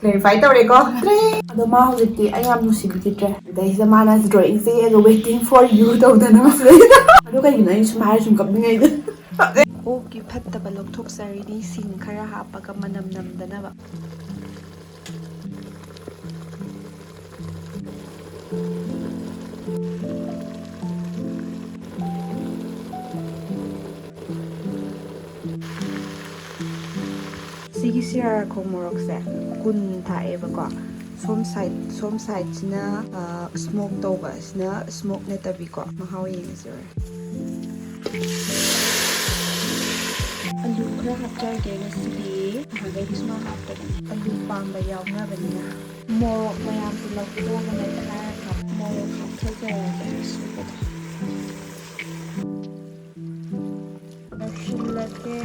ꯀ꯭ꯂꯦꯔꯤꯐꯥꯏ ꯇꯧꯔꯦꯀꯣ ꯑꯗꯣ ꯃꯥ ꯍꯧꯖꯤꯛꯇꯤ ꯑꯩ ꯌꯥꯝ ꯅꯨꯡꯁꯤꯕꯤꯈꯤꯗ꯭ꯔꯦ ꯑꯗꯩꯁꯤꯗ ꯃꯥꯅ ꯗ꯭ꯔꯣꯌꯤꯡꯁꯦ ꯑꯗꯣ ꯋꯦꯇꯤꯡ ꯐꯣꯔ ꯌꯨ ꯇꯧꯗꯅ ꯃꯁꯤꯗꯩꯗ ꯑꯗꯣ ꯀꯩꯒꯤꯅꯣ ꯑꯩꯅ ꯁꯨꯝ ꯍꯥꯏꯔ ꯁꯨꯝ ꯀꯞꯅꯤꯡꯉꯩꯗ ꯑꯣꯛꯀꯤ ꯐꯠꯇꯕ ꯂꯧꯊꯣꯛꯆꯔꯤꯅꯤ ꯁꯤꯡ ꯈꯔ ꯍꯥꯞꯄꯒ ꯃꯅꯝ ꯅꯝꯗꯅꯕ ꯁꯤꯒꯤ ꯁꯤꯔꯥꯔꯈꯣꯡ ꯃꯣꯔꯣꯛꯁꯦ ꯀꯨꯟ ꯊꯥꯛꯑꯦꯕꯀꯣ ꯁꯣꯝ ꯁꯥꯏꯠꯁꯤꯅ ꯁ꯭ꯃꯣꯛ ꯇꯧꯕ ꯑꯁꯤꯅ ꯁ꯭ꯃꯣꯛ ꯅꯠꯇꯕꯤꯀꯣ ꯃꯍꯥꯎ ꯌꯦꯡꯉꯁꯤ ꯑꯂꯨ ꯈꯔ ꯍꯥꯞꯆꯔꯒꯦ ꯉꯁꯤꯗꯤ ꯅꯍꯥꯟꯒꯩꯗꯤ ꯁꯨꯃꯥꯏꯅ ꯍꯥꯞꯇꯕꯅꯤ ꯑꯂꯨ ꯄꯥꯝꯕ ꯌꯥꯎꯅꯕꯅꯤꯅ ꯃꯣꯔꯣꯛ ꯃꯌꯥꯝꯁꯦ ꯂꯧꯊꯣꯛꯑꯒ ꯃꯦꯠꯈꯥꯏꯔꯒ ꯃꯣꯔꯣꯛ ꯍꯥꯞꯊꯖꯔꯒꯦ ꯑꯁꯨꯕꯗꯣ ꯂꯧꯁꯤꯜꯂꯒꯦ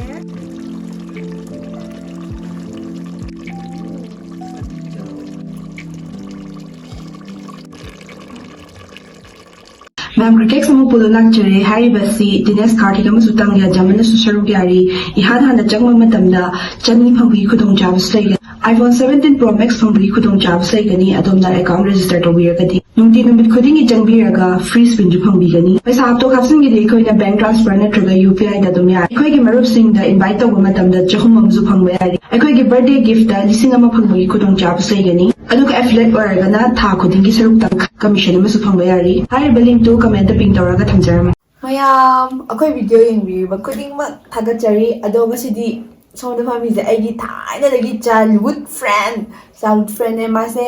मैम क्रिकेट समुपुल लाक्चरे हारिबसी दिनेश कार्तिक अमसु तंगया जमनसु सरुक यारी इहान हाना चंगमा चनी फंगी खुदोंग जाबस लैगे iPhone 17 Pro Max फंगी खुदोंग जाबस लैगनी अदोमना अकाउंट रजिस्टर तौबिरगदी नुंगती नुमित खुदिंगी चंगबिरगा फ्री स्पिन जु फंगबिगनी पैसा आपतो खापसिंगी अखोइना बैंक ट्रांसफर नत्रगा UPI दा दुम यारी अखोइगी मरुपसिंगदा इनवाइट तौबा मतमदा चहुम अमसु फंगबा यारी अखोइगी बर्थडे गिफ्ट दा लिसिंग अमा फंगबगी खुदोंग जाबस लैगनी अदुग एफिलिएट ओरगना था खुदिंगी सरुक तंग कमीशन अमसु फंगबा यारी हारिबा लिंक तो कमेंट पिंग तौरगा थमजरम ꯃꯌꯥꯝ ꯑꯩꯈꯣꯏ ꯚꯤꯗꯤꯑꯣ ꯌꯦꯡꯕꯤꯔꯤꯕ ꯈꯨꯗꯤꯡꯃꯛ ꯊꯥꯒꯠꯆꯔꯤ ꯑꯗꯣ ꯉꯁꯤꯗꯤ ꯁꯣꯝꯗ ꯐꯝꯃꯤꯁꯦ ꯑꯩꯒꯤ ꯊꯥꯏꯅꯗꯒꯤ ꯆꯥꯏꯜꯍꯨꯗ ꯐ꯭ꯔꯦꯟꯅꯦ ꯃꯥꯁꯦ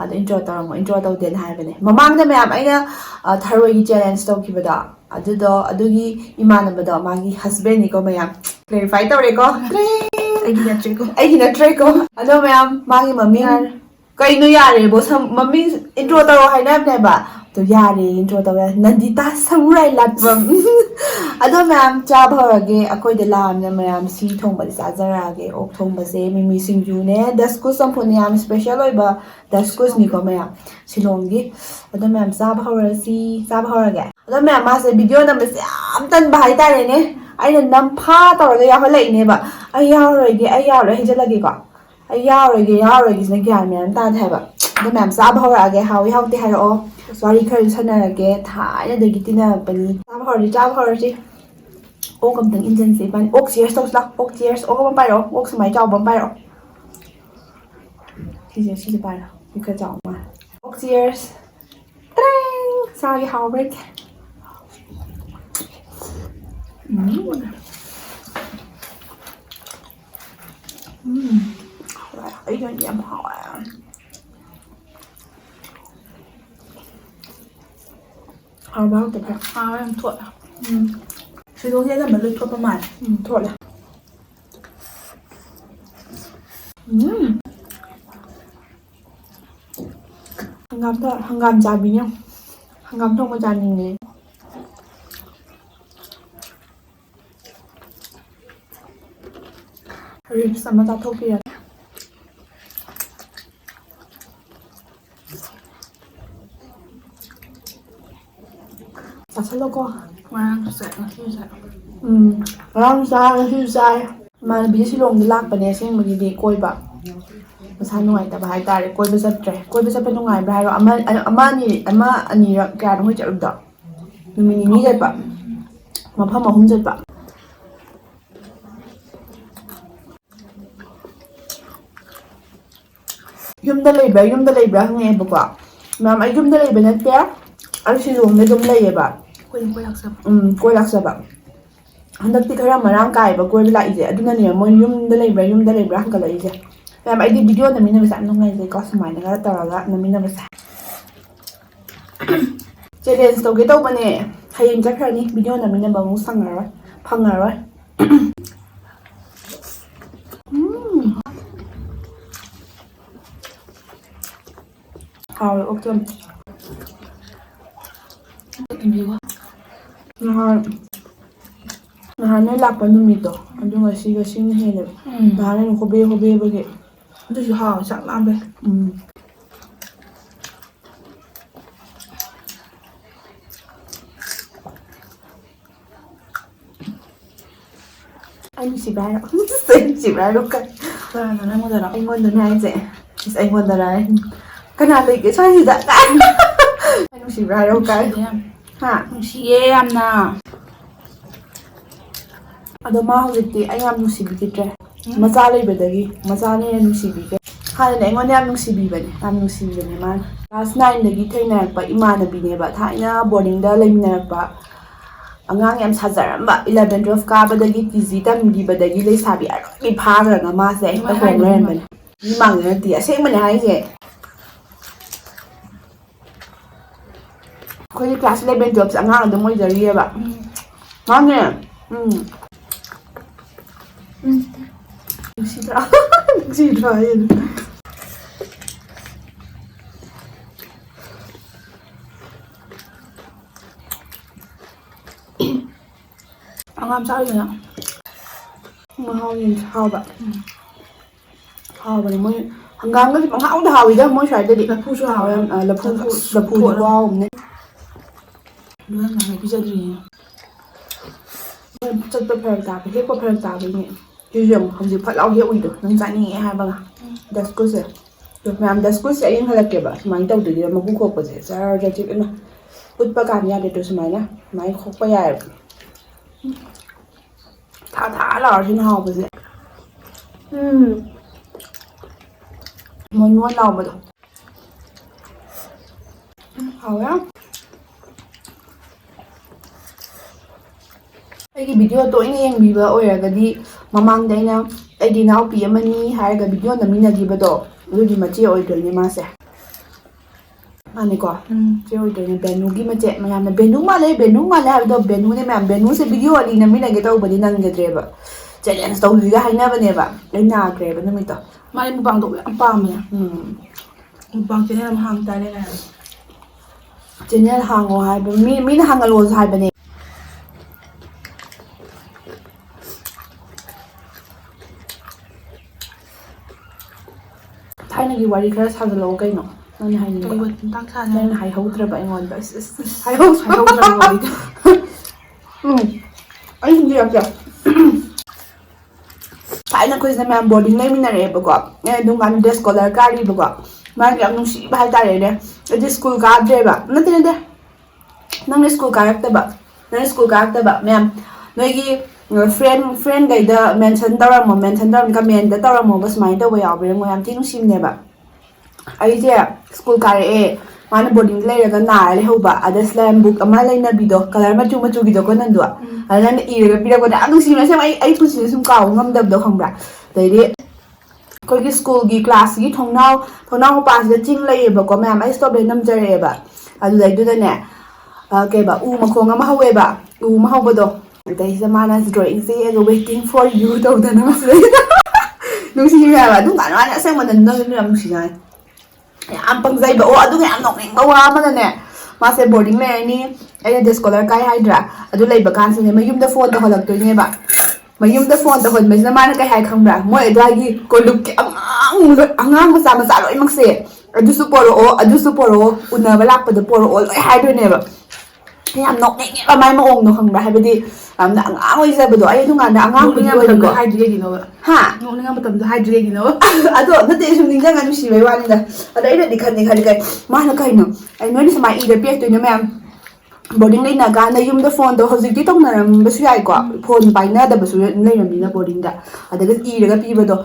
ꯑꯗꯣ ꯏꯟꯇ꯭ꯔꯣ ꯇꯧꯔꯝꯃꯣ ꯏꯟꯇ꯭ꯔꯣ ꯇꯧꯗꯦꯅ ꯍꯥꯏꯕꯅꯦ ꯃꯃꯥꯡꯗ ꯃꯌꯥꯝ ꯑꯩꯅ ꯊꯔꯣꯏꯒꯤ ꯆꯦꯂꯦꯟꯖ ꯇꯧꯈꯤꯕꯗꯣ ꯑꯗꯨꯒꯤ ꯏꯃꯥꯟꯅꯕꯗꯣ ꯃꯥꯒꯤ ꯍꯁꯕꯦꯟꯅꯤꯀꯣ ꯃꯌꯥꯝ ꯀ꯭ꯂꯦꯔꯤꯐꯥꯏ ꯇꯧꯔꯦꯀꯣ ꯑꯩꯒꯤ ꯅꯠꯇ꯭ꯔꯦꯀꯣ ꯑꯗꯣ ꯃꯌꯥꯝ ꯃꯥꯒꯤ ꯃꯃꯤꯡ ꯀꯩꯅꯣ ꯌꯥꯔꯦꯕꯣ ꯃꯃꯤꯡ ꯏꯟꯇ꯭ꯔꯣ ꯇꯧꯔꯣ ꯍꯥꯏꯅꯕꯅꯦꯕ ꯑꯗꯣ ꯌꯥꯔꯦ ꯏꯟꯇ꯭ꯔꯣ ꯇꯧꯔꯦ ꯅꯟꯗꯤꯇꯥ ꯁꯃꯨꯔꯥꯏ ꯂꯥꯠꯄꯝ ꯑꯗꯣ ꯃꯌꯥꯝ ꯆꯥꯕ ꯍꯧꯔꯒꯦ ꯑꯩꯈꯣꯏꯗ ꯂꯥꯛꯑꯝꯅ ꯃꯌꯥꯝ ꯁꯤ ꯊꯣꯡꯕꯗꯤ ꯆꯥꯖꯔꯛꯑꯒꯦ ꯑꯣꯛ ꯊꯣꯡꯕꯁꯦ ꯃꯤꯃꯤ ꯁꯤꯡꯖꯨꯅꯦ ꯗꯁꯀꯨꯁ ꯆꯝꯐꯨꯠꯅꯦ ꯌꯥꯝ ꯁ꯭ꯄꯦꯁꯦꯜ ꯑꯣꯏꯕ ꯗꯁꯀꯨꯁꯅꯤꯀꯣ ꯃꯌꯥꯝ ꯁꯤꯂꯣꯡꯒꯤ ꯑꯗꯣ ꯃꯌꯥꯝ ꯆꯥꯕ ꯍꯧꯔꯒꯦ ꯑꯗꯣ ꯃꯌꯥꯝ ꯃꯥꯁꯦ ꯚꯤꯗꯤꯑꯣ ꯅꯝꯕꯁꯦ ꯌꯥꯝ ꯇꯟꯕ ꯍꯥꯏꯇꯥꯔꯦꯅꯦ ꯑꯩꯅ ꯅꯝꯐꯥ ꯇꯧꯔꯒ ꯌꯥꯎꯍꯜꯂꯛꯏꯅꯦꯕ ꯑꯩ ꯌꯥꯎꯔꯣꯏꯒꯦ ꯍꯩꯖꯜꯂꯒꯦꯀꯣ ꯑꯩ ꯌꯥꯎꯔꯣꯏꯒꯦꯁꯤꯅ ꯒ꯭ꯌꯥꯟ ꯃꯌꯥꯝ ꯇꯥꯗꯦ ꯍꯥꯏꯕ ꯑꯗꯣ ꯃꯌꯥꯝ ꯆꯥꯕ ꯍꯧꯔꯛꯑꯒꯦ ꯍꯥꯎꯋꯤ ꯍꯥꯎꯇꯦ ꯍꯥꯏꯔꯛꯑꯣ ꯋꯥꯔꯤ ꯈꯔꯁꯨ ꯁꯥꯟꯅꯔꯒꯦ ꯊꯥꯏꯅꯗꯒꯤ ꯇꯤꯟꯅꯔꯛꯄꯅꯤ ꯆꯥꯕ ꯍꯧꯔꯁꯤ ꯑꯣꯛ ꯑꯝꯇꯪ ꯏꯟꯖꯟꯁꯤ ꯏꯕꯥꯅꯤ ꯑꯣꯛ ꯆꯤꯌꯔꯁ ꯇꯧꯁꯤ ꯂꯥꯎ ꯑꯣꯛ ꯆꯤꯌꯔꯁ ꯑꯣꯛ ꯑꯃ ꯄꯥꯏꯔꯛꯑꯣ ꯑꯣꯛ ꯁꯨꯃꯥꯏꯅ ꯆꯥꯎꯕ ꯑꯃ ꯄꯥꯏꯔꯛꯑꯣ ꯁꯤꯁꯦ ꯄꯥꯏꯔꯣ ꯁꯤ ꯈꯔ ꯆꯥꯎꯕ ꯃꯥꯜꯂꯦ ꯑꯣꯛ ꯆꯤꯌꯔꯁ ꯇ꯭ꯔꯦꯡ ꯆꯥꯒꯦ ꯍꯥꯎꯕ꯭ꯔꯥ ꯑꯩꯒꯗꯤ ꯌꯥꯝ ꯍꯥꯎꯋꯦ ꯍꯥꯎꯕ ꯍꯥꯎꯇꯕ꯭ꯔꯥ ꯍꯥꯎꯋꯦ ꯌꯥꯝ ꯊꯣꯠꯂꯦ ꯁꯤꯂꯣꯡꯁꯦ ꯑꯅꯝꯕ ꯂꯣꯏ ꯊꯣꯠꯄ ꯃꯥꯜꯂꯦ ꯊꯣꯠꯂꯦ ꯍꯪꯒꯥꯝ ꯆꯥꯕꯤꯅꯦ ꯍꯪꯒꯥꯝ ꯊꯣꯡꯕ ꯆꯥꯅꯤꯡꯉꯦ ꯔꯤꯞꯁ ꯑꯃ ꯆꯥꯊꯣꯛꯄꯤꯔꯒꯦ ꯆꯥꯁꯜꯂꯣꯀꯣ ꯉꯔꯥꯡꯁꯨ ꯆꯥꯏ ꯉꯁꯤꯁꯨ ꯆꯥꯏ ꯉꯔꯥꯡꯁꯨ ꯆꯥꯏ ꯉꯁꯤꯁꯨ ꯆꯥꯏ ꯏꯃꯥꯟꯅꯕꯤꯁꯦ ꯁꯤꯂꯣꯡꯗ ꯂꯥꯛꯄꯅꯦ ꯑꯁꯦꯡꯕꯒꯤꯗꯤ ꯀꯣꯏꯕ ꯃꯁꯥ ꯅꯨꯡꯉꯥꯏꯇꯕ ꯍꯥꯏꯇꯥꯔꯦ ꯀꯣꯏꯕ ꯆꯠꯇ꯭ꯔꯦ ꯀꯣꯏꯕ ꯆꯠꯄ ꯅꯨꯡꯉꯥꯏꯕ꯭ꯔꯥ ꯍꯥꯏꯔꯣ ꯑꯃ ꯑꯅꯤꯔꯛ ꯀꯌꯥꯅꯣ ꯃꯣꯏ ꯆꯠꯂꯨꯕꯗꯣ ꯅꯨꯃꯤꯠ 2 ꯆꯠꯄ ꯃꯐꯝ 3 ꯆꯠꯄ ꯌꯨꯝꯗ ꯂꯩꯕ꯭ꯔꯥ ꯍꯪꯉꯛꯑꯦꯕꯀꯣ ꯃꯌꯥꯝ ꯑꯩ ꯌꯨꯝꯗ ꯂꯩꯕ ꯅꯠꯇꯦ ꯑꯩ ꯁꯤꯂꯣꯡꯗ ꯑꯗꯨꯝ ꯂꯩꯌꯦꯕ ꯀꯣꯏ ꯂꯥꯛꯆꯕ ꯍꯟꯗꯛꯇꯤ ꯈꯔ ꯃꯔꯥꯡ ꯀꯥꯏꯕ ꯀꯣꯏꯕ ꯂꯥꯛꯏꯁꯦ ꯑꯗꯨꯅꯅꯦ ꯃꯣꯏ ꯌꯨꯝꯗ ꯂꯩꯕ꯭ꯔꯥ ꯍꯪꯒꯠꯂꯛꯏꯁꯦ ꯃꯌꯥꯝ ꯑꯩꯗꯤ ꯚꯤꯗꯤꯑꯣ ꯅꯝꯃꯤꯟꯅꯕꯁꯦ ꯌꯥꯝ ꯅꯨꯡꯉꯥꯏꯖꯩꯀꯣ ꯁꯨꯃꯥꯏꯅꯒ ꯇꯧꯔꯒ ꯅꯝꯃꯤꯟꯅꯕꯁꯦ ꯆꯦꯂꯦꯟꯖ ꯇꯧꯒꯦ ꯇꯧꯕꯅꯦ ꯍꯌꯦꯡ ꯆꯠꯈ꯭ꯔꯅꯤ ꯚꯤꯗꯤꯑꯣ ꯅꯝꯃꯤꯟꯅꯕ ꯑꯃꯨꯛ ꯐꯪꯉꯔꯣꯏ ꯍꯥꯎꯋꯦ ꯑꯣꯛꯇꯣ ꯅꯍꯥꯟ ꯅꯣꯏ ꯂꯥꯛꯄ ꯅꯨꯃꯤꯠꯇꯣ ꯑꯗꯨ ꯉꯁꯤꯒ ꯁꯤꯅ ꯍꯦꯜꯂꯦꯕ ꯅꯍꯥꯟ ꯅꯣꯏꯅ ꯍꯣꯕꯦꯕꯒꯤ ꯑꯗꯨꯁꯨ ꯍꯥꯎꯋꯦ ꯆꯥꯛ ꯂꯥꯝꯕꯩ ꯑꯩ ꯅꯨꯡꯁꯤꯕ꯭ꯔꯥ ꯍꯥꯏꯔꯣ ꯅꯨꯡꯁꯤꯕ꯭ꯔꯥ ꯍꯥꯏꯔꯣ ꯀꯔꯥꯅꯣ ꯅꯪꯉꯣꯟꯗꯔꯣ ꯑꯩꯉꯣꯟꯗꯅꯦ ꯍꯥꯏꯁꯦ Is ꯑꯩꯉꯣꯟꯗꯔ ꯀꯅꯥ ꯂꯩꯒꯦ ꯁ꯭ꯋꯥꯏꯁꯤꯗ ꯅꯨꯡꯁꯤꯕ꯭ꯔꯥ ꯍꯥꯏꯔꯣ ꯀꯥꯏ ꯍꯥ ꯅꯨꯡꯁꯤꯌꯦ ꯌꯥꯝꯅ ꯑꯗꯣ ꯃꯥ ꯍꯧꯖꯤꯛꯇꯤ ꯑꯩ ꯌꯥꯝ ꯅꯨꯡꯁꯤꯕꯤꯈꯤꯗ꯭ꯔꯦ ꯃꯆꯥ ꯂꯩꯕꯗꯒꯤ ꯃꯆꯥꯅ ꯍꯦꯟꯅ ꯅꯨꯡꯁꯤꯕꯤꯒꯦ ꯍꯥꯟꯅꯗꯤ ꯑꯩꯉꯣꯟꯗ ꯌꯥꯝ ꯅꯨꯡꯁꯤꯕꯤꯕꯅꯦ ꯌꯥꯝ ꯅꯨꯡꯁꯤꯕꯅꯦ ꯃꯥꯅ ꯀ꯭ꯂꯥꯁ 9ꯗꯒꯤ ꯊꯦꯡꯅꯔꯛꯄ ꯏꯃꯥꯟꯅꯕꯤꯅꯦꯕ ꯊꯥꯏꯅ ꯕꯣꯔꯗꯤꯡꯗ ꯂꯩꯃꯤꯟꯅꯔꯛꯄ ꯑꯉꯥꯡ ꯌꯥꯝ ꯁꯥꯖꯔꯝꯕ 11 12 ꯀꯥꯕꯗꯒꯤ PG ꯇꯝꯈꯤꯕꯗꯒꯤ ꯂꯩꯁꯥꯕꯤ ꯑꯔꯣꯏꯕꯤ ꯐꯥꯈ꯭ꯔꯒ ꯃꯥꯁꯦ ꯍꯦꯛꯇ ꯍꯣꯡ ꯂꯩꯔꯝꯕꯅꯦ ꯃꯤ ꯃꯥꯡꯗ ꯅꯠꯇꯦ ꯑꯁꯦꯡꯕꯅꯦ ꯍꯥꯏꯁꯦ ꯑꯩꯈꯣꯏꯒꯤ ꯀ꯭ꯂꯥꯁ 11 12 ꯑꯉꯥꯡ ꯑꯗꯨꯝ ꯑꯣꯏꯖꯔꯤꯑꯕ ꯃꯥꯅꯦ nungsidra nungsidra yun ꯑꯉꯥꯡ ꯆꯥꯔꯤꯗꯅ mahal yun haba haba mo hanggang kasi pang hawi daw mo siya dali ꯂꯐꯨꯁꯨ ꯍꯥꯎꯋꯦ lapu wow ne ꯂꯣꯏꯅ ꯉꯥꯏ ꯄꯤꯖꯗ꯭ꯔꯤꯌꯦ ꯆꯠꯄ ꯐꯔꯛ ꯇꯥꯕ ꯍꯦꯛꯄ ꯐꯔꯛ ꯇꯥꯕꯩꯅꯦ ꯁꯤꯁꯨ ꯌꯦꯡꯉꯣ ꯍꯧꯖꯤꯛ ꯐꯠ ꯂꯥꯎ ꯍꯦꯛꯎꯏꯗꯣ ꯅꯪ ꯆꯥꯅꯤꯡꯉꯦ ꯍꯥꯏꯕꯒ ꯗꯁꯀꯨꯁꯦ ꯃꯌꯥꯝ ꯗꯁꯀꯨꯁꯦ ꯑꯩ ꯍꯜꯂꯛꯀꯦꯕ ꯁꯨꯃꯥꯏꯅ ꯇꯧꯗꯣꯏꯗꯤ ꯃꯀꯨ ꯈꯣꯛꯄꯁꯦ ꯖꯔ ꯆꯤꯛꯅ ꯎꯠꯄ ꯀꯥꯟꯗ ꯌꯥꯗꯦꯗꯣ ꯁꯨꯃꯥꯏꯅ ꯈꯣꯛꯄ ꯌꯥꯏꯑꯕ ꯊꯥ ꯂꯥꯎꯔꯁꯤꯅ ꯍꯥꯎꯕꯁꯦ ꯃꯣꯟ ꯂꯥꯎꯕꯗꯣ ꯍꯥꯎꯋꯦ ꯑꯩꯒꯤ ꯚꯤꯗꯤꯑꯣ ꯇꯣꯏꯅ ꯌꯦꯡꯕꯤꯕ ꯑꯣꯏꯔꯒꯗꯤ ꯃꯃꯥꯡꯗ ꯑꯩꯅ ꯑꯩꯒꯤ ꯏꯅꯥꯎꯄꯤ ꯑꯃꯅꯤ ꯍꯥꯏꯔꯒ ꯚꯤꯗꯤꯑꯣ ꯅꯝꯃꯤꯟꯅꯈꯤꯕꯗꯣ ꯑꯗꯨꯒꯤ ꯃꯆꯦ ꯑꯣꯏꯗꯣꯏꯅꯦ ꯃꯥꯁꯦ ꯃꯥꯅꯦꯀꯣ ꯆꯦ ꯑꯣꯏꯗꯣꯏꯅꯦ ꯕꯦꯅꯨꯒꯤ ꯃꯆꯦ ꯃꯌꯥꯝꯅ ꯕꯦꯅꯨ ꯃꯥꯜꯂꯦ ꯍꯥꯏꯕꯗꯣ ꯕꯦꯅꯨꯅꯦ ꯃꯌꯥꯝ ꯕꯦꯅꯨꯁꯦ ꯚꯤꯗꯤꯑꯣ ꯑꯅꯤ ꯅꯝꯃꯤꯟꯅꯒꯦ ꯇꯧꯕꯗꯤ ꯅꯪꯒꯗ꯭ꯔꯦꯕ ꯆꯦꯂꯦꯟꯖ ꯇꯧꯁꯤꯒ ꯍꯥꯏꯅꯕꯅꯦꯕ ꯑꯩ ꯅꯥꯈ꯭ꯔꯦꯕ ꯅꯨꯃꯤꯠꯇꯣ ꯃꯥꯗꯤ ꯃꯨꯛꯕꯥꯡ ꯇꯧꯕ ꯌꯥꯝ ꯄꯥꯝꯃꯦ ꯃꯨꯛꯕꯥꯡ ꯆꯦꯅꯦꯜ ꯑꯃ ꯍꯥꯡ ꯇꯥꯔꯦ ꯀꯥꯏꯅ ꯆꯦꯅꯦꯜ ꯍꯥꯡꯉꯣ ꯍꯥꯏꯕ ꯃꯤꯅ ꯍꯥꯡꯍꯜꯂꯣꯁꯨ ꯍꯥꯏꯕꯅꯦ ꯊꯥꯏꯅꯒꯤ ꯋꯥꯔꯤ ꯈꯔ ꯁꯥꯖꯜꯂꯛꯑꯣ ꯀꯩꯅꯣ ꯅꯪꯅ ꯍꯥꯏꯅꯤꯡꯕ ꯀꯩ ꯃꯇꯥꯡ ꯁꯥꯟꯅ ꯅꯪꯅ ꯍꯥꯏꯍꯧꯗ꯭ꯔꯕ ꯑꯩꯉꯣꯟꯗ ꯍꯥꯏꯍꯧꯗ꯭ꯔꯕ ꯋꯥꯔꯤꯗꯣ ꯑꯩ ꯍꯨꯝꯕꯤꯔꯛꯀꯦ ꯊꯥꯏꯅ ꯑꯩꯈꯣꯏꯁꯤꯅ ꯃꯌꯥꯝ ꯕꯣꯔꯗꯤꯡ ꯂꯩꯃꯤꯟꯅꯔꯛꯑꯦꯕꯀꯣ ꯑꯗꯨꯝ ꯀꯥꯟꯗ ꯗꯦ ꯁ꯭ꯀꯣꯂꯔ ꯀꯥꯔꯤꯕꯀꯣ ꯃꯥꯒꯤ ꯌꯥꯝ ꯅꯨꯡꯁꯤꯕ ꯍꯥꯏꯇꯥꯔꯦꯅꯦ ꯑꯩꯗꯤ ꯁ꯭ꯀꯨꯜ ꯀꯥꯗ꯭ꯔꯦꯕ ꯅꯠꯇꯦ ꯅꯪꯅ ꯁ꯭ꯀꯨꯜ ꯀꯥꯔꯛꯇꯕ ꯃꯌꯥꯝ ꯅꯣꯏꯒꯤ ꯐ꯭ꯔꯦꯟꯈꯩꯗ ꯃꯦꯟꯁꯟ ꯇꯧꯔꯝꯃꯣ ꯀꯃꯦꯟꯗ ꯇꯧꯔꯝꯃꯣꯕ ꯁꯨꯃꯥꯏꯅ ꯇꯧꯕ ꯌꯥꯎꯕꯤꯔꯝꯃꯣ ꯌꯥꯝ ꯊꯤ ꯅꯨꯡꯁꯤꯕꯅꯦꯕ ꯑꯩꯁꯦ ꯁ꯭ꯀꯨꯜ ꯀꯥꯔꯛꯑꯦ ꯃꯥꯅ ꯕꯣꯔꯗꯤꯡꯗ ꯂꯩꯔꯒ ꯅꯥꯔ ꯂꯩꯍꯧꯕ ꯑꯗ ꯁ꯭ꯂꯥꯏꯝ ꯕꯨꯛ ꯑꯃ ꯂꯩꯅꯕꯤꯗꯣ ꯀꯂꯔ ꯃꯆꯨꯒꯤꯗꯣ ꯀꯣꯅꯟꯗꯣ ꯑꯗ ꯅꯪꯅ ꯏꯔꯒ ꯄꯤꯔꯛꯄꯗ ꯌꯥꯝ ꯅꯨꯡꯁꯤꯕꯅ ꯑꯁꯦꯡꯕ ꯑꯩ ꯄꯨꯟꯁꯤꯗ ꯁꯨꯝ ꯀꯥꯎꯕ ꯉꯝꯗꯕꯗꯣ ꯈꯪꯕ꯭ꯔꯥ ꯑꯗꯩꯗꯤ ꯑꯩꯈꯣꯏꯒꯤ ꯁ꯭ꯀꯨꯜꯒꯤ ꯀ꯭ꯂꯥꯁꯀꯤ ꯊꯣꯡꯅꯥꯎ ꯃꯄꯥꯁꯤꯗ ꯆꯤꯡ ꯂꯩꯌꯦꯕꯀꯣ ꯃꯌꯥꯝ ꯑꯩ ꯁ꯭ꯇꯣꯕꯦ ꯅꯝꯖꯔꯛꯑꯦꯕ ꯑꯗꯨꯗꯩꯗꯨꯗꯅꯦ ꯀꯩꯕ ꯎ ꯃꯈꯣꯡ ꯑꯃ ꯍꯧꯋꯦꯕ ꯎ ꯑꯃ ꯍꯧꯕꯗꯣ ꯑꯗꯩꯁꯤꯗ ꯃꯥꯅ ꯗ꯭ꯔꯣꯌꯤꯡꯁꯦ ꯌꯦꯛꯑꯒ ꯋꯦꯇꯤꯡ ꯐꯣꯔ ꯌꯨ ꯇꯧꯗꯅ ꯃꯁꯤꯗꯩꯗ ꯅꯨꯡꯁꯤꯕ ꯍꯥꯏꯕ ꯑꯗꯨꯝ ꯀꯥꯟꯗ ꯃꯥꯅ ꯑꯁꯦꯡꯕꯗ ꯅꯪꯁꯨ ꯌꯥꯝ ꯅꯨꯡꯁꯤꯖꯥꯅꯤ ꯌꯥꯝ ꯄꯪꯖꯩꯕ ꯑꯗꯨꯒ ꯌꯥꯝ ꯅꯣꯛꯅꯤꯡꯕ ꯋꯥ ꯑꯃꯅꯅꯦ ꯃꯥꯁꯦ ꯕꯣꯔꯗꯤꯡ ꯂꯩꯔꯅꯤ ꯑꯩꯅ ꯗꯦ ꯁ꯭ꯀꯣꯂꯔ ꯀꯥꯏ ꯍꯥꯏꯗ꯭ꯔꯥ ꯑꯗꯨ ꯂꯩꯕ ꯀꯥꯟꯁꯤꯗꯅꯦ ꯃꯌꯨꯝꯗ ꯐꯣꯟ ꯇꯧꯍꯜꯂꯛꯇꯣꯏꯅꯦꯕ ꯃꯌꯨꯝꯗ ꯐꯣꯟ ꯇꯧꯍꯟꯕꯁꯤꯅ ꯃꯥꯅꯀꯩ ꯍꯥꯏ ꯈꯪꯕ꯭ꯔꯥ ꯃꯣꯏ ꯑꯗꯨꯋꯥꯏꯒꯤ ꯀꯣꯂꯨꯞꯀꯤ ꯑꯉꯥꯡ ꯃꯆꯥ ꯂꯣꯏꯅꯃꯛꯁꯦ ꯑꯗꯨꯁꯨ ꯄꯣꯔꯛꯑꯣ ꯎꯅꯕ ꯂꯥꯛꯄꯗ ꯄꯣꯔꯛꯑꯣ ꯂꯣꯏ ꯍꯥꯏꯗꯣꯏꯅꯦꯕ ꯌꯥꯝ ꯅꯣꯛꯅꯤꯡꯉꯦꯕ ꯃꯥꯏ ꯃꯑꯣꯡꯗꯣ ꯈꯪꯕ꯭ꯔꯥ ꯍꯥꯏꯕꯗꯤ ꯌꯥꯝꯅ ꯑꯉꯥꯡ ꯑꯣꯏꯖꯕꯗꯣ ꯑꯩ ꯑꯗꯨꯀꯥꯟꯗ ꯑꯉꯥꯡꯕꯨꯗꯤ ꯑꯣꯏꯔꯤꯀꯣ ꯍꯥꯏꯗ꯭ꯔꯤ ꯀꯩꯒꯤꯅꯣꯕ ꯍꯥ ꯅꯣꯛꯅꯤꯡꯉ ꯃꯇꯝꯗꯣ ꯍꯥꯏꯗ꯭ꯔꯤ ꯀꯩꯒꯤꯅꯣꯕ ꯑꯗꯣ ꯅꯠꯇꯦ ꯁꯨꯝ ꯅꯤꯡꯖꯪꯉ ꯅꯨꯡꯁꯤꯕꯩ ꯋꯥꯅꯤꯗ ꯑꯗ ꯑꯩꯅꯗꯤ ꯈꯜꯂꯤ ꯃꯥꯅ ꯀꯩꯅꯣ ꯑꯩ ꯅꯣꯏꯅ ꯁꯨꯃꯥꯏꯅ ꯏꯔ ꯄꯤꯔꯛꯇꯣꯏꯅꯣ ꯃꯌꯥꯝ ꯕꯣꯔꯗꯤꯡ ꯂꯩꯅꯀꯥꯟꯗ ꯌꯨꯝꯗ ꯐꯣꯟꯗꯣ ꯍꯧꯖꯤꯛꯇꯤ ꯇꯧꯅꯔꯝꯕꯁꯨ ꯌꯥꯏꯀꯣ ꯐꯣꯟ ꯄꯥꯏꯅꯗꯕꯁꯨ ꯂꯩꯔꯝꯅꯤꯅ ꯕꯣꯔꯗꯤꯡꯗ ꯑꯗꯒ ꯏꯔꯒ ꯄꯤꯕꯗꯣ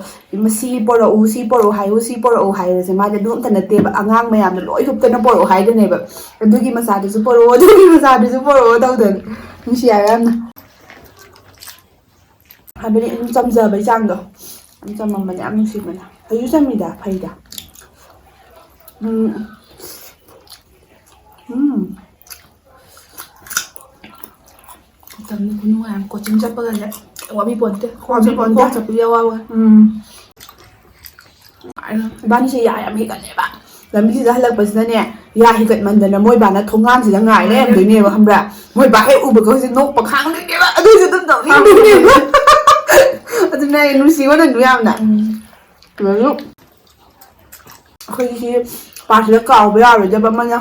ꯁꯤ ꯄꯣꯔꯛꯎ ꯍꯥꯏꯕꯁꯦ ꯃꯥꯗꯤ ꯑꯗꯨ ꯑꯝꯇ ꯅꯠꯇꯦꯕ ꯑꯉꯥꯡ ꯃꯌꯥꯝꯅ ꯂꯣꯏ ꯍꯨꯞꯇꯅ ꯄꯣꯔꯛꯑꯣ ꯍꯥꯏꯗꯣꯏꯅꯦꯕ ꯑꯗꯨꯒꯤ ꯃꯆꯥꯗꯨꯁꯨ ꯄꯣꯔꯛꯑꯣ ꯇꯧꯗꯅ ꯅꯨꯡꯁꯤ ꯍꯥꯏꯕ ꯌꯥꯝꯅ ꯍꯥꯏꯕꯗꯤ ꯑꯗꯨꯝ ꯆꯝꯖꯕꯩ ꯆꯥꯡꯗꯣ ꯌꯥꯝ ꯆꯝꯃꯝꯕꯅꯦ ꯌꯥꯝ ꯅꯨꯡꯁꯤꯕꯅꯦ ꯐꯩꯁꯨ ꯆꯝꯃꯤꯗ ꯐꯩꯗ ꯃꯇꯝꯗ ꯈꯨꯅꯨꯡꯉꯥꯏ ꯑꯃ ꯀꯣꯆꯤꯡ ꯆꯠꯄꯒꯁꯦ ꯋꯥꯕꯤ ꯄꯣꯟꯇꯦ ꯈꯣꯡ ꯋꯥꯕꯤꯄꯣꯟꯇꯦ ꯆꯠꯄꯗꯤ ꯑꯋꯥꯕ ꯏꯕꯥꯅꯤꯁꯦ ꯌꯥꯝ ꯍꯤꯒꯠꯂꯦꯕ ꯂꯝꯕꯤꯁꯤꯗ ꯍꯜꯂꯛꯄꯁꯤꯗꯅꯦ ꯌꯥ ꯍꯤꯒꯠꯃꯟꯗꯅ ꯃꯣꯏ ꯕꯥꯅ ꯊꯣꯡꯒꯥꯟꯁꯤꯗ ꯉꯥꯏ ꯂꯩꯔꯝꯗꯣꯏꯅꯦꯕ ꯈꯪꯕ꯭ꯔꯥ ꯃꯣꯏ ꯕꯥ ꯍꯦꯛ ꯎꯕꯒ ꯍꯧꯖꯤꯛ ꯅꯣꯛꯄ ꯈꯥꯡꯗꯣꯏꯅꯦꯕ ꯑꯗꯨꯏꯁꯨ ꯑꯗꯨꯝ ꯇꯧꯅꯤꯡꯗꯣꯏꯅꯦꯕ ꯑꯗꯨꯅ ꯑꯩ ꯅꯨꯡꯁꯤꯕ ꯅꯪꯗꯣ ꯌꯥꯝꯅ ꯑꯩꯈꯣꯏꯒꯤ ꯁꯤ ꯄꯥꯔꯠꯁꯤꯗ ꯀꯥꯎꯕ ꯌꯥꯔꯣꯏꯗꯕ ꯑꯃꯅ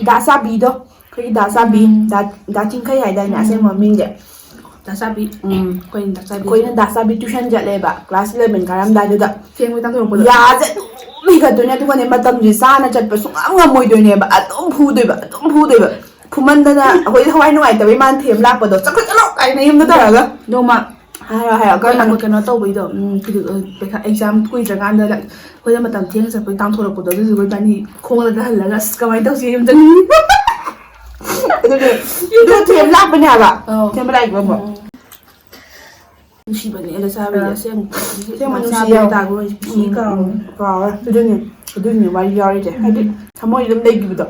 ꯗꯥ ꯆꯥꯕꯤꯗꯣ ꯑꯩꯈꯣꯏꯒꯤ ꯗꯥ ꯆꯥꯕꯤ ꯗꯥ ꯆꯤꯡꯈꯩ ꯍꯥꯏꯗꯥꯏꯅꯦ ꯑꯁꯦꯡꯕ ꯃꯃꯤꯡꯁꯦ ꯗꯥꯁꯥꯕꯤ ꯑꯩꯈꯣꯏꯅ ꯗꯥꯁꯥꯕꯤ ꯑꯩꯈꯣꯏꯅ ꯗꯥꯁꯥꯕꯤ ꯇ꯭ꯌꯨꯁꯟ ꯆꯠꯂꯦꯕ ꯀ꯭ꯂꯥꯁ 11 ꯀꯥꯔꯝꯗꯥꯏꯗꯨꯗ ꯊꯦꯡꯕꯩ ꯇꯥꯡꯊꯣꯔꯛꯄꯗꯣ ꯌꯥꯁꯦ ꯑꯗꯨꯝ ꯍꯤꯒꯠꯇꯣꯏꯅꯦ ꯑꯗꯨꯒꯅꯦ ꯃꯇꯝꯁꯦ ꯆꯥꯅ ꯆꯠꯄ ꯁꯨꯡꯉꯝ ꯉꯝꯃꯣꯏꯗꯣꯏꯅꯦꯕ ꯑꯗꯨꯝ ꯐꯨꯗꯣꯏꯕ ꯐꯨꯃꯟꯗꯅ ꯑꯩꯈꯣꯏ ꯊꯋꯥꯏ ꯅꯨꯡꯉꯥꯏꯇꯕꯩ ꯃꯥꯅ ꯊꯦꯝ ꯂꯥꯛꯄꯗꯣ ꯆꯠꯂꯣ ꯀꯥꯏꯅ ꯌꯨꯝꯗ ꯇꯧꯔꯒ ꯅꯣꯡꯃ ꯍꯥꯏꯔꯣ ꯀꯩꯅꯣ ꯇꯧꯕꯩꯗꯣ ꯄꯩꯈꯥ ꯑꯦꯛꯖꯥꯝ ꯀꯨꯏꯗ꯭ꯔꯀꯥꯟꯗ ꯑꯩꯈꯣꯏꯅ ꯃꯇꯝ ꯊꯦꯡꯅ ꯆꯠꯄꯩ ꯇꯥꯡꯊꯣꯔꯛꯄꯗꯣ ꯑꯗꯨꯗꯨꯒ ꯏꯕꯥꯅꯤ ꯈꯣꯡꯂꯒ ꯍꯜꯂꯒ ꯑꯁ ꯀꯃꯥꯏꯅ ꯇꯧꯁꯤ ꯌꯨꯝꯗ ꯑꯗꯨ ꯊꯦꯝ ꯂꯥꯛꯄꯅꯦ ꯍꯥꯏꯕ ꯊꯦꯝꯕ ꯂꯥꯛꯏꯕ ꯑꯃꯨꯛ ꯅꯨꯡꯁꯤꯕꯅꯦ ꯗꯥꯁꯥꯕꯤꯁꯦ ꯑꯁꯦꯡꯕ ꯗꯥꯁꯥꯕꯤ ꯅꯨꯡꯁꯤ ꯇꯥꯒꯣꯏ ꯄꯨꯟꯁꯤ ꯀꯥꯎꯔꯦ ꯀꯥꯎꯔꯦ ꯑꯗꯨꯅꯤ ꯋꯥꯔꯤ ꯌꯥꯎꯔꯤꯁꯦ ꯍꯥꯏꯗꯤ ꯊꯃꯣꯏ ꯑꯗꯨꯝ ꯂꯩꯈꯤꯕꯗꯣ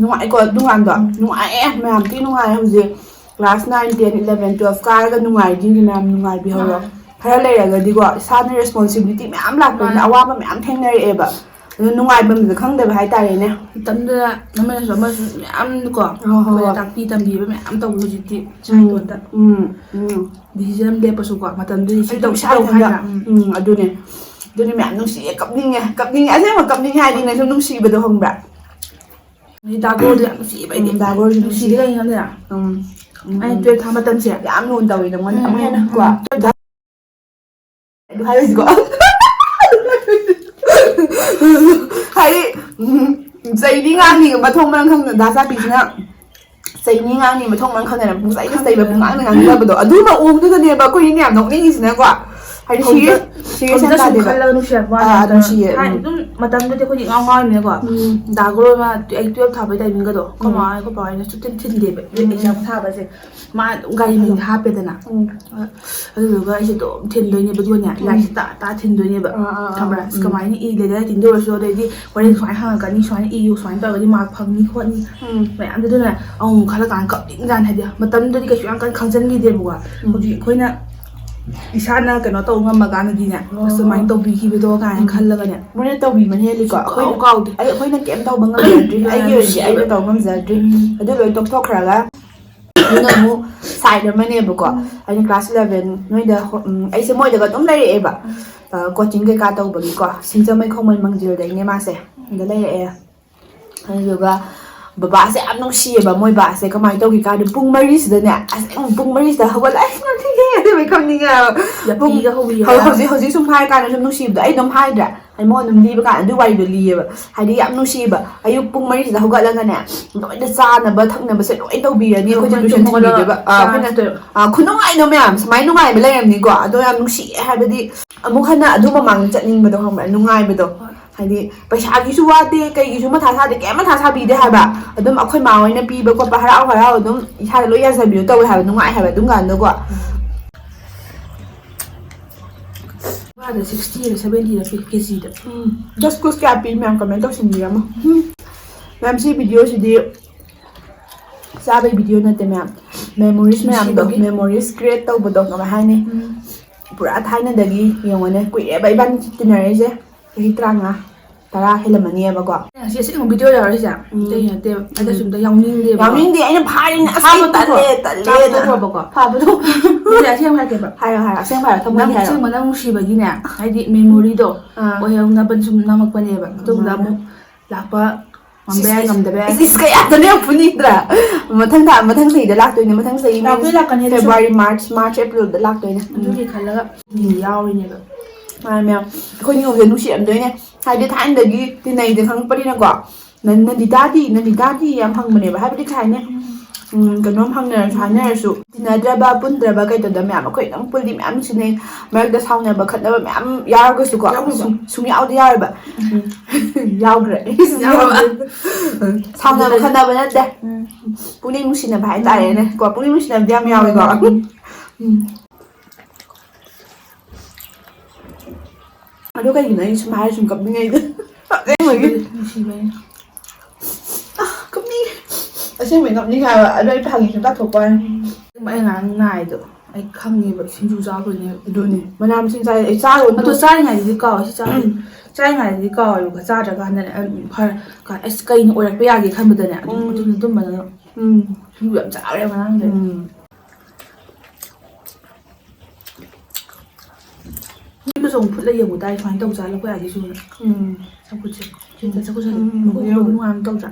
ꯅꯨꯡꯉꯥꯏꯀꯣ ꯑꯗꯨꯀꯥꯟꯗꯣ ꯅꯨꯡꯉꯥꯏꯑꯦ ꯃꯌꯥꯝ ꯊꯤ ꯅꯨꯡꯉꯥꯏ ꯍꯧꯖꯤꯛ ꯀ꯭ꯂꯥꯁ 9, 10, 11, 12 ꯀꯥꯔꯒ ꯅꯨꯡꯉꯥꯏꯗꯣꯏꯅꯤ ꯃꯌꯥꯝ ꯅꯨꯡꯉꯥꯏꯕꯤꯍꯧꯔꯣ ꯈꯔ ꯂꯩꯔꯒꯗꯤꯀꯣ ꯏꯁꯥꯅ ꯔꯦꯁꯄꯣꯟꯁꯤꯕꯤꯂꯤꯇꯤ ꯃꯌꯥꯝ ꯂꯥꯛꯄꯅꯤꯅ ꯑꯋꯥꯕ ꯃꯌꯥꯝ ꯊꯦꯡꯅꯔꯛꯑꯦꯕ ꯑꯗꯨ ꯅꯨꯡꯉꯥꯏꯐꯝꯁꯨ ꯈꯪꯗꯕ ꯍꯥꯏꯇꯥꯔꯦꯅꯦ ꯃꯇꯝꯗꯨꯗ ꯑꯃꯁꯨ ꯃꯌꯥꯝꯀꯣ ꯍꯣꯏ ꯑꯩꯈꯣꯏꯗ ꯇꯥꯛꯄꯤ ꯇꯝꯕꯤꯕ ꯃꯌꯥꯝ ꯇꯧꯕ ꯍꯧꯖꯤꯛꯇꯤ ꯏꯁꯥꯏꯇꯣꯟꯇ ꯗꯤꯁꯤꯖꯟ ꯂꯦꯞꯄꯁꯨꯀꯣ ꯃꯇꯝꯗꯨꯗꯤ ꯁꯤ ꯇꯧ ꯍꯥꯏꯅ ꯑꯗꯨꯅꯤ ꯃꯌꯥꯝ ꯅꯨꯡꯁꯤꯌꯦ ꯀꯞꯅꯤꯡꯉꯦ ꯑꯁꯦꯡꯕ ꯀꯞꯅꯤꯡꯉꯦ ꯍꯥꯏꯗꯤꯅꯦ ꯁꯨꯝ ꯅꯨꯡꯁꯤꯕꯗꯣ ꯈꯪꯕ꯭ꯔꯥ ꯗꯥꯒꯣꯔꯗꯣ ꯌꯥꯝ ꯅꯨꯡꯁꯤꯌꯦꯕ ꯑꯩꯗꯤ ꯗꯥꯒꯣꯔꯁꯨ ꯅꯨꯡꯁꯤꯗꯤ ꯀꯩꯒꯤꯅꯣ ꯈꯪꯗꯦꯅ ꯑꯩꯅ 12 ꯊꯥ ꯃꯇꯝꯁꯦ ꯌꯥꯝ ꯂꯨꯅ ꯇꯧꯋꯤ ꯅꯪꯉꯣꯟꯗ ꯑꯃꯨꯛ ꯍꯦꯟꯅ ꯀꯣ ꯍꯥꯏꯔꯤꯁꯤꯀꯣ ꯍꯥꯏꯗꯤ ꯆꯩꯅꯤ ꯉꯥꯡꯅꯤ ꯃꯊꯣꯡ ꯃꯔꯝ ꯈꯪꯗꯅ ꯗꯥꯁꯥꯕꯤꯁꯤꯅ ꯆꯩꯅꯤ ꯉꯥꯡꯅꯤ ꯃꯊꯣꯡ ꯃꯔꯝ ꯈꯪꯗꯅ ꯄꯨꯡꯆꯩꯗ ꯆꯩꯕ ꯄꯨꯡꯉꯥꯡꯗ ꯉꯥꯡꯖꯕꯗꯣ ꯑꯗꯨꯅ ꯎꯕꯗꯨꯗꯅꯦꯕ ꯑꯩꯈꯣꯏꯅ ꯌꯥꯝ ꯅꯣꯛꯅꯤꯡꯉꯤꯁꯤꯅꯀꯣ ꯍꯥꯏꯗꯤ ꯁꯤꯔꯤꯌꯁ ꯌꯥꯝ ꯁꯨꯝ ꯇꯥꯗꯦꯕ ꯈꯜꯂꯒ ꯅꯨꯡꯁꯤꯔꯛꯄ ꯋꯥꯅꯤ ꯅꯨꯡꯁꯤꯌꯦ ꯑꯗꯨꯝ ꯃꯇꯝꯗꯨꯗꯤ ꯑꯩꯈꯣꯏꯗꯤ ꯏꯉꯥꯎ ꯉꯥꯎꯔꯤꯅꯤꯅꯀꯣ ꯗꯥꯒꯣꯔ ꯃꯥ ꯑꯩ 12 ꯊꯥꯕꯩ ꯇꯥꯏꯃꯤꯡꯒꯗꯣ ꯑꯩꯈꯣꯏ ꯃꯥ ꯍꯣꯏ ꯄꯄꯥ ꯍꯣꯏꯅ ꯁꯨꯡꯊꯤꯟ ꯊꯤꯟꯗꯦꯕ ꯑꯦꯛꯖꯥꯝ ꯊꯥꯕꯁꯦ ꯃꯥ ꯑꯗꯨꯝ ꯒꯥꯔꯤ ꯃꯅꯤꯡꯗ ꯍꯥꯞꯄꯦꯗꯅ ꯑꯗꯨꯗꯨꯒ ꯑꯩꯁꯦ ꯑꯗꯨꯝ ꯊꯤꯟꯗꯣꯏꯅꯦꯕ ꯑꯗꯨꯒꯅꯦ ꯂꯥꯏꯔꯤꯛꯁꯦ ꯇꯥ ꯊꯤꯟꯗꯣꯏꯅꯦꯕ ꯈꯪꯕ꯭ꯔꯥ ꯀꯃꯥꯏꯅ ꯏꯗꯦꯗ ꯇꯤꯟꯗ ꯑꯣꯏꯔꯁꯨ ꯑꯗꯩꯗꯤ ꯍꯣꯔꯦꯟ ꯁꯨꯃꯥꯏꯅ ꯍꯪꯉꯛꯀꯅꯤ ꯁꯨꯃꯥꯏꯅ ꯏꯌꯨ ꯁꯨꯃꯥꯏꯅ ꯇꯧꯔꯒꯗꯤ ꯃꯥꯔꯛ ꯐꯪꯅꯤ ꯈꯣꯠꯅꯤ ꯃꯌꯥꯝꯗꯨꯅ ꯑꯃꯨꯛ ꯈꯜꯂꯀꯥꯟꯗ ꯀꯞꯅꯤꯡꯖꯥꯅꯤ ꯍꯥꯏꯗꯤ ꯃꯇꯝꯗꯨꯗꯤ ꯀꯩꯁꯨ ꯌꯥꯝ ꯀꯟꯅ ꯈꯪꯖꯟꯈꯤꯗꯦꯕꯀꯣ ꯍꯧꯖꯤꯛ ꯑꯩꯈꯣꯏꯅ ꯏꯁꯥꯅ ꯀꯩꯅꯣ ꯇꯧꯕ ꯉꯝꯃꯀꯥꯟꯗꯗꯤꯅꯦ ꯑꯁꯨꯃꯥꯏꯅ ꯇꯧꯕꯤꯈꯤꯕꯗꯣ ꯀꯥꯏꯅ ꯈꯜꯂꯒꯅꯦ ꯃꯣꯏꯅ ꯇꯧꯕꯤꯕꯅ ꯍꯦꯜꯂꯤꯀꯣ ꯁꯨꯡꯀꯥꯎ ꯀꯥꯎꯗꯦ ꯑꯩꯈꯣꯏꯅ ꯀꯩꯝ ꯇꯧꯕ ꯉꯝꯖꯗ꯭ꯔꯤ ꯑꯩꯒꯤ ꯑꯣꯏꯅꯗꯤ ꯅꯨꯡꯁꯤꯌꯦꯕ ꯑꯩꯅ ꯇꯧꯕ ꯉꯝꯖꯗ꯭ꯔꯤ ꯑꯗꯨ ꯂꯣꯏ ꯇꯣꯛꯊꯣꯛꯈ꯭ꯔꯒ ꯑꯗꯨꯅ ꯑꯃꯨꯛ ꯁꯥꯏꯠ ꯑꯃꯅꯦꯕꯀꯣ ꯑꯩꯅ ꯀ꯭ꯂꯥꯁ 11 ꯅꯣꯏꯗ ꯑꯩꯁꯦ ꯃꯣꯏꯗꯒ ꯑꯗꯨꯝ ꯂꯩꯔꯛꯑꯦꯕ ꯀꯣꯆꯤꯡ ꯀꯩꯀꯥ ꯇꯧꯕꯒꯤꯀꯣ ꯁꯤꯡꯖꯃꯩ ꯈꯣꯡꯃꯟ ꯃꯪꯖꯤꯜꯗꯩꯅꯦ ꯃꯥꯁꯦ ꯑꯗ ꯂꯩꯔꯛꯑꯦ ꯑꯗꯨꯗꯨꯒ ꯕꯕꯥꯁꯦ ꯌꯥꯝ ꯅꯨꯡꯁꯤꯌꯦꯕ ꯃꯣꯏ ꯕꯥꯁꯦ ꯀꯃꯥꯏꯅ ꯇꯧꯒꯦ ꯀꯥꯟꯗ ꯄꯨꯡ 4ꯁꯤꯗꯅꯦ ꯑꯁ ꯄꯨꯡ 4ꯁꯤꯗ ꯍꯧꯒꯠꯂ ꯑꯗꯨꯃꯩ ꯈꯪꯅꯤꯡꯉꯦꯕ ꯌꯥꯄꯤꯒ ꯍꯧꯕꯤꯔꯒ ꯍꯧꯖꯤꯛ ꯁꯨꯝ ꯍꯥꯏꯔ ꯀꯥꯟꯗ ꯁꯨꯝ ꯅꯨꯡꯁꯤꯕꯗꯣ ꯑꯩ ꯑꯗꯨꯝ ꯍꯥꯏꯗ꯭ꯔꯥ ꯑꯩ ꯃꯉꯣꯟ ꯑꯗꯨꯝ ꯂꯤꯕ ꯀꯥꯟꯗ ꯑꯗꯨ ꯋꯥꯔꯤꯗꯣ ꯂꯤꯌꯦꯕ ꯍꯥꯏꯗꯤ ꯌꯥꯝ ꯅꯨꯡꯁꯤꯌꯦꯕ ꯑꯌꯨꯛ ꯄꯨꯡ 4ꯁꯤꯗ ꯍꯧꯒꯠꯂꯒꯅꯦ ꯂꯣꯏꯅ ꯆꯥꯅꯕ ꯊꯛꯅꯕꯁꯦ ꯂꯣꯏ ꯇꯧꯕꯤꯔꯅꯤ ꯑꯩꯈꯣꯏꯁꯦ ꯇꯨꯏꯁꯟ ꯊꯤꯟꯕꯤꯗꯣꯏꯕ ꯑꯩꯈꯣꯏꯅ ꯈꯨꯅꯨꯡꯉꯥꯏꯗꯣ ꯃꯌꯥꯝ ꯁꯨꯃꯥꯏꯅ ꯅꯨꯡꯉꯥꯏꯕ ꯂꯩꯔꯝꯅꯤꯀꯣ ꯑꯗꯣ ꯌꯥꯝ ꯅꯨꯡꯁꯤꯌꯦ ꯍꯥꯏꯕꯗꯤ ꯑꯃꯨꯛ ꯍꯟꯅ ꯑꯗꯨ ꯃꯃꯥꯡꯗ ꯆꯠꯅꯤꯡꯕꯗꯣ ꯈꯪꯕ꯭ꯔꯥ ꯅꯨꯡꯉꯥꯏꯕꯗꯣ ꯍꯥꯏꯗꯤ ꯄꯩꯁꯥꯒꯤꯁꯨ ꯋꯥꯗꯦ ꯀꯩꯒꯤꯁꯨ ꯃꯊꯥ ꯁꯥꯗꯦ ꯀꯩꯝ ꯃꯊꯥ ꯁꯥꯕꯤꯗꯦ ꯍꯥꯏꯕ ꯑꯗꯨꯝ ꯑꯩꯈꯣꯏ ꯃꯥ ꯍꯣꯏꯅ ꯄꯤꯕ ꯈꯣꯠꯄ ꯍꯔꯥꯎ ꯑꯗꯨꯝ ꯏꯁꯥꯗ ꯂꯣꯏ ꯌꯥꯖꯕꯤꯗꯣ ꯇꯧꯋꯦ ꯍꯥꯏꯕ ꯅꯨꯡꯉꯥꯏ ꯍꯥꯏꯕ ꯑꯗꯨꯝ ꯀꯥꯟꯗꯀꯣ ꯗ 60ꯔ 70ꯔ ꯄꯤ ꯀꯦꯖꯤꯗ ꯖꯁ ꯀꯨꯁ ꯀꯌꯥ ꯄꯤ ꯃꯌꯥꯝ ꯀꯃꯦꯟ ꯇꯧꯁꯤꯟꯕꯤꯔꯝꯃꯣ ꯃꯌꯥꯝ ꯁꯤ ꯚꯤꯗꯤꯑꯣꯁꯤꯗꯤ ꯆꯥꯕꯩ ꯚꯤꯗꯤꯑꯣ ꯅꯠꯇꯦ ꯃꯌꯥꯝ ꯃꯦꯃꯣꯔꯤꯁ ꯃꯌꯥꯝꯗꯣ ꯅꯨꯡꯁꯤꯕꯒꯤ ꯃꯦꯃꯣꯔꯤꯁ ꯀ꯭ꯔꯤꯌꯦꯠ ꯇꯧꯕꯗꯣ ꯀꯃꯥꯏ ꯍꯥꯏꯅꯤ ꯄꯨꯔꯥ ꯊꯥꯏꯅꯗꯒꯤ ꯌꯦꯡꯉꯣꯅꯦ ꯀꯨꯏꯔꯦꯕ ꯏꯕꯥꯅꯤ ꯇꯤꯟꯅꯔꯛꯏꯁꯦ ꯆꯍꯤ 15 10 ꯍꯦꯜꯂꯝꯃꯅꯤꯕꯀꯣ ꯉꯁꯤ ꯑꯁꯤꯒꯨꯝꯕ ꯚꯤꯗꯤꯑꯣ ꯌꯥꯎꯔꯤꯁꯦ ꯑꯇꯩ ꯅꯠꯇꯦꯕ ꯑꯩꯅ ꯁꯨꯝꯗ ꯌꯥꯎꯅꯤꯡꯗꯦꯕꯀꯣ ꯌꯥꯎꯅꯤꯡꯗꯦ ꯑꯩꯅ ꯐꯥꯔꯤꯅꯦ ꯑꯁ ꯑꯩ ꯇꯜꯂꯦꯅ ꯇꯣꯛꯈ꯭ꯔꯣꯕꯀꯣ ꯐꯥꯕꯗꯣ ꯑꯁꯦꯡꯕ ꯍꯥꯏꯔꯛꯀꯦꯕ ꯍꯥꯏꯔꯣ ꯑꯁꯦꯡꯕ ꯍꯥꯏꯔꯣ ꯊꯃꯣꯏꯒꯤ ꯍꯥꯏꯔꯣ ꯑꯁꯦꯡꯕ ꯅꯪ ꯅꯨꯡꯁꯤꯕꯒꯤꯅꯦ ꯍꯥꯏꯗꯤ ꯃꯦꯃꯣꯔꯤꯗꯣ ꯑꯣꯏꯍꯧꯅꯕ ꯁꯨꯝ ꯅꯝꯃꯛꯄꯅꯦꯕ ꯃꯇꯨꯡꯗ ꯑꯃꯨꯛ ꯂꯥꯛꯄ ꯉꯝꯕ ꯌꯥꯏ ꯉꯝꯗꯕ ꯌꯥꯏ ꯏꯁ ꯀꯌꯥꯗꯅ ꯌꯥꯝ ꯐꯨꯅꯤꯡꯗ꯭ꯔꯥ ꯃꯊꯪ ꯆꯍꯤꯗ ꯂꯥꯛꯇꯣꯏꯅꯦ ꯃꯊꯪ ꯆꯍꯤ ꯂꯥꯛꯀꯅꯤ ꯑꯗꯨꯁꯨ ꯐꯦꯕ꯭ꯔꯨꯋꯥꯔꯤ ꯃꯥꯔꯆ ꯑꯦꯄ꯭ꯔꯤꯜꯗ ꯂꯥꯛꯇꯣꯏꯅꯦ ꯑꯗꯨꯒꯤ ꯈꯜꯂꯒ ꯌꯥꯎꯔꯤꯅꯦꯕ ꯃꯌꯥꯝ ꯑꯩꯈꯣꯏ ꯅꯤꯉꯣꯜꯁꯦ ꯅꯨꯡꯁꯤꯔꯝꯗꯣꯏꯅꯦ ꯍꯥꯏꯗꯤ ꯊꯥꯏꯅꯗꯒꯤ ꯇꯤꯟꯅꯩꯗ ꯈꯪꯉꯛꯄꯅꯤꯅꯀꯣ ꯅꯟꯗꯤꯗꯥꯗꯤ ꯌꯥꯝ ꯍꯪꯕꯅꯦꯕ ꯍꯥꯏꯕꯗꯤ ꯀꯩ ꯍꯥꯏꯅꯤ ꯀꯩꯅꯣꯝ ꯍꯪꯅꯔꯁꯨ ꯍꯥꯏꯅꯔꯁꯨ ꯇꯤꯟꯅꯗ꯭ꯔꯕ ꯄꯨꯟꯗ꯭ꯔꯕ ꯀꯩꯗꯧꯗꯕ ꯃꯌꯥꯝ ꯑꯩꯈꯣꯏ ꯑꯗꯨꯝ ꯄꯨꯜꯂꯤ ꯃꯌꯥꯝ ꯅꯨꯡꯁꯤꯅꯩ ꯃꯔꯛꯇ ꯁꯥꯎꯅꯕ ꯈꯠꯅꯕ ꯃꯌꯥꯝ ꯌꯥꯎꯔꯒꯁꯨꯀꯣ ꯌꯥꯎꯈ꯭ꯔꯕ ꯁꯨꯡꯌꯥꯎꯗꯤ ꯌꯥꯎꯋꯦꯕ ꯌꯥꯎꯈ꯭ꯔꯦ ꯁꯥꯎꯅꯕ ꯈꯠꯅꯕ ꯅꯠꯇꯦ ꯄꯨꯛꯅꯤꯡ ꯅꯨꯡꯁꯤꯅꯕ ꯍꯥꯏꯇꯥꯔꯦꯅꯦ ꯀꯣ ꯄꯨꯛꯅꯤꯡ ꯅꯨꯡꯁꯤꯅꯕꯗꯤ ꯌꯥꯝ ꯌꯥꯎꯋꯦꯀꯣ ꯑꯗꯣ ꯀꯩꯒꯤꯅꯣ ꯑꯩ ꯁꯨꯝ ꯍꯥꯏꯔ ꯁꯨꯝ ꯀꯞꯅꯤꯡꯉꯩꯗ ꯅꯨꯡꯁꯤꯕꯩ ꯀꯞꯅꯤꯡꯉꯦ ꯑꯁꯦꯡꯕꯩ ꯀꯞꯅꯤꯡꯉꯦ ꯍꯥꯏꯕ ꯑꯗꯣ ꯑꯩ ꯐꯥꯒꯤ ꯁꯨꯝ ꯇꯥꯊꯣꯛꯄ ꯋꯥꯅꯤ ꯑꯩ ꯉꯔꯥꯡ ꯅꯥꯏꯗꯣ ꯑꯩ ꯈꯪꯉꯦꯕ ꯁꯤꯡꯖꯨ ꯆꯥꯕꯩꯅꯦꯕ ꯑꯗꯨꯅꯦ ꯃꯅꯥ ꯃꯁꯤꯡ ꯆꯥꯏ ꯑꯩ ꯆꯥꯔꯣ ꯑꯗꯣ ꯆꯥꯔꯤꯉꯩꯗꯗꯤ ꯀꯥꯎꯋꯦ ꯁꯤ ꯆꯥꯔꯤꯉꯩꯗꯗꯤ ꯀꯥꯎꯋꯦꯕꯀꯣ ꯆꯥꯗ꯭ꯔꯀꯥꯟꯗꯅꯦ ꯐꯔ ꯑꯁ ꯀꯩꯅ ꯑꯣꯏꯔꯛꯄ ꯌꯥꯒꯦ ꯈꯟꯕꯗꯅꯦ ꯑꯗꯨꯝꯕꯅ ꯁꯤꯡꯖꯨ ꯌꯥꯝ ꯆꯥꯔꯦ ꯉꯔꯥꯡꯁꯦ ꯌꯨꯝꯗꯁꯨ ꯑꯃꯨꯛ ꯐꯨꯠꯂ ꯌꯦꯡꯉꯨ ꯇꯥꯔꯦ ꯁꯨꯃꯥꯏꯅ ꯇꯧ ꯆꯥꯠꯂꯛꯄ ꯌꯥꯒꯦꯁꯨꯅ ꯆꯝꯐꯨꯠꯁꯦ ꯆꯝꯐꯨꯠꯁꯦ ꯅꯨꯡꯉꯥꯏꯅ ꯇꯧꯗ꯭ꯔꯥ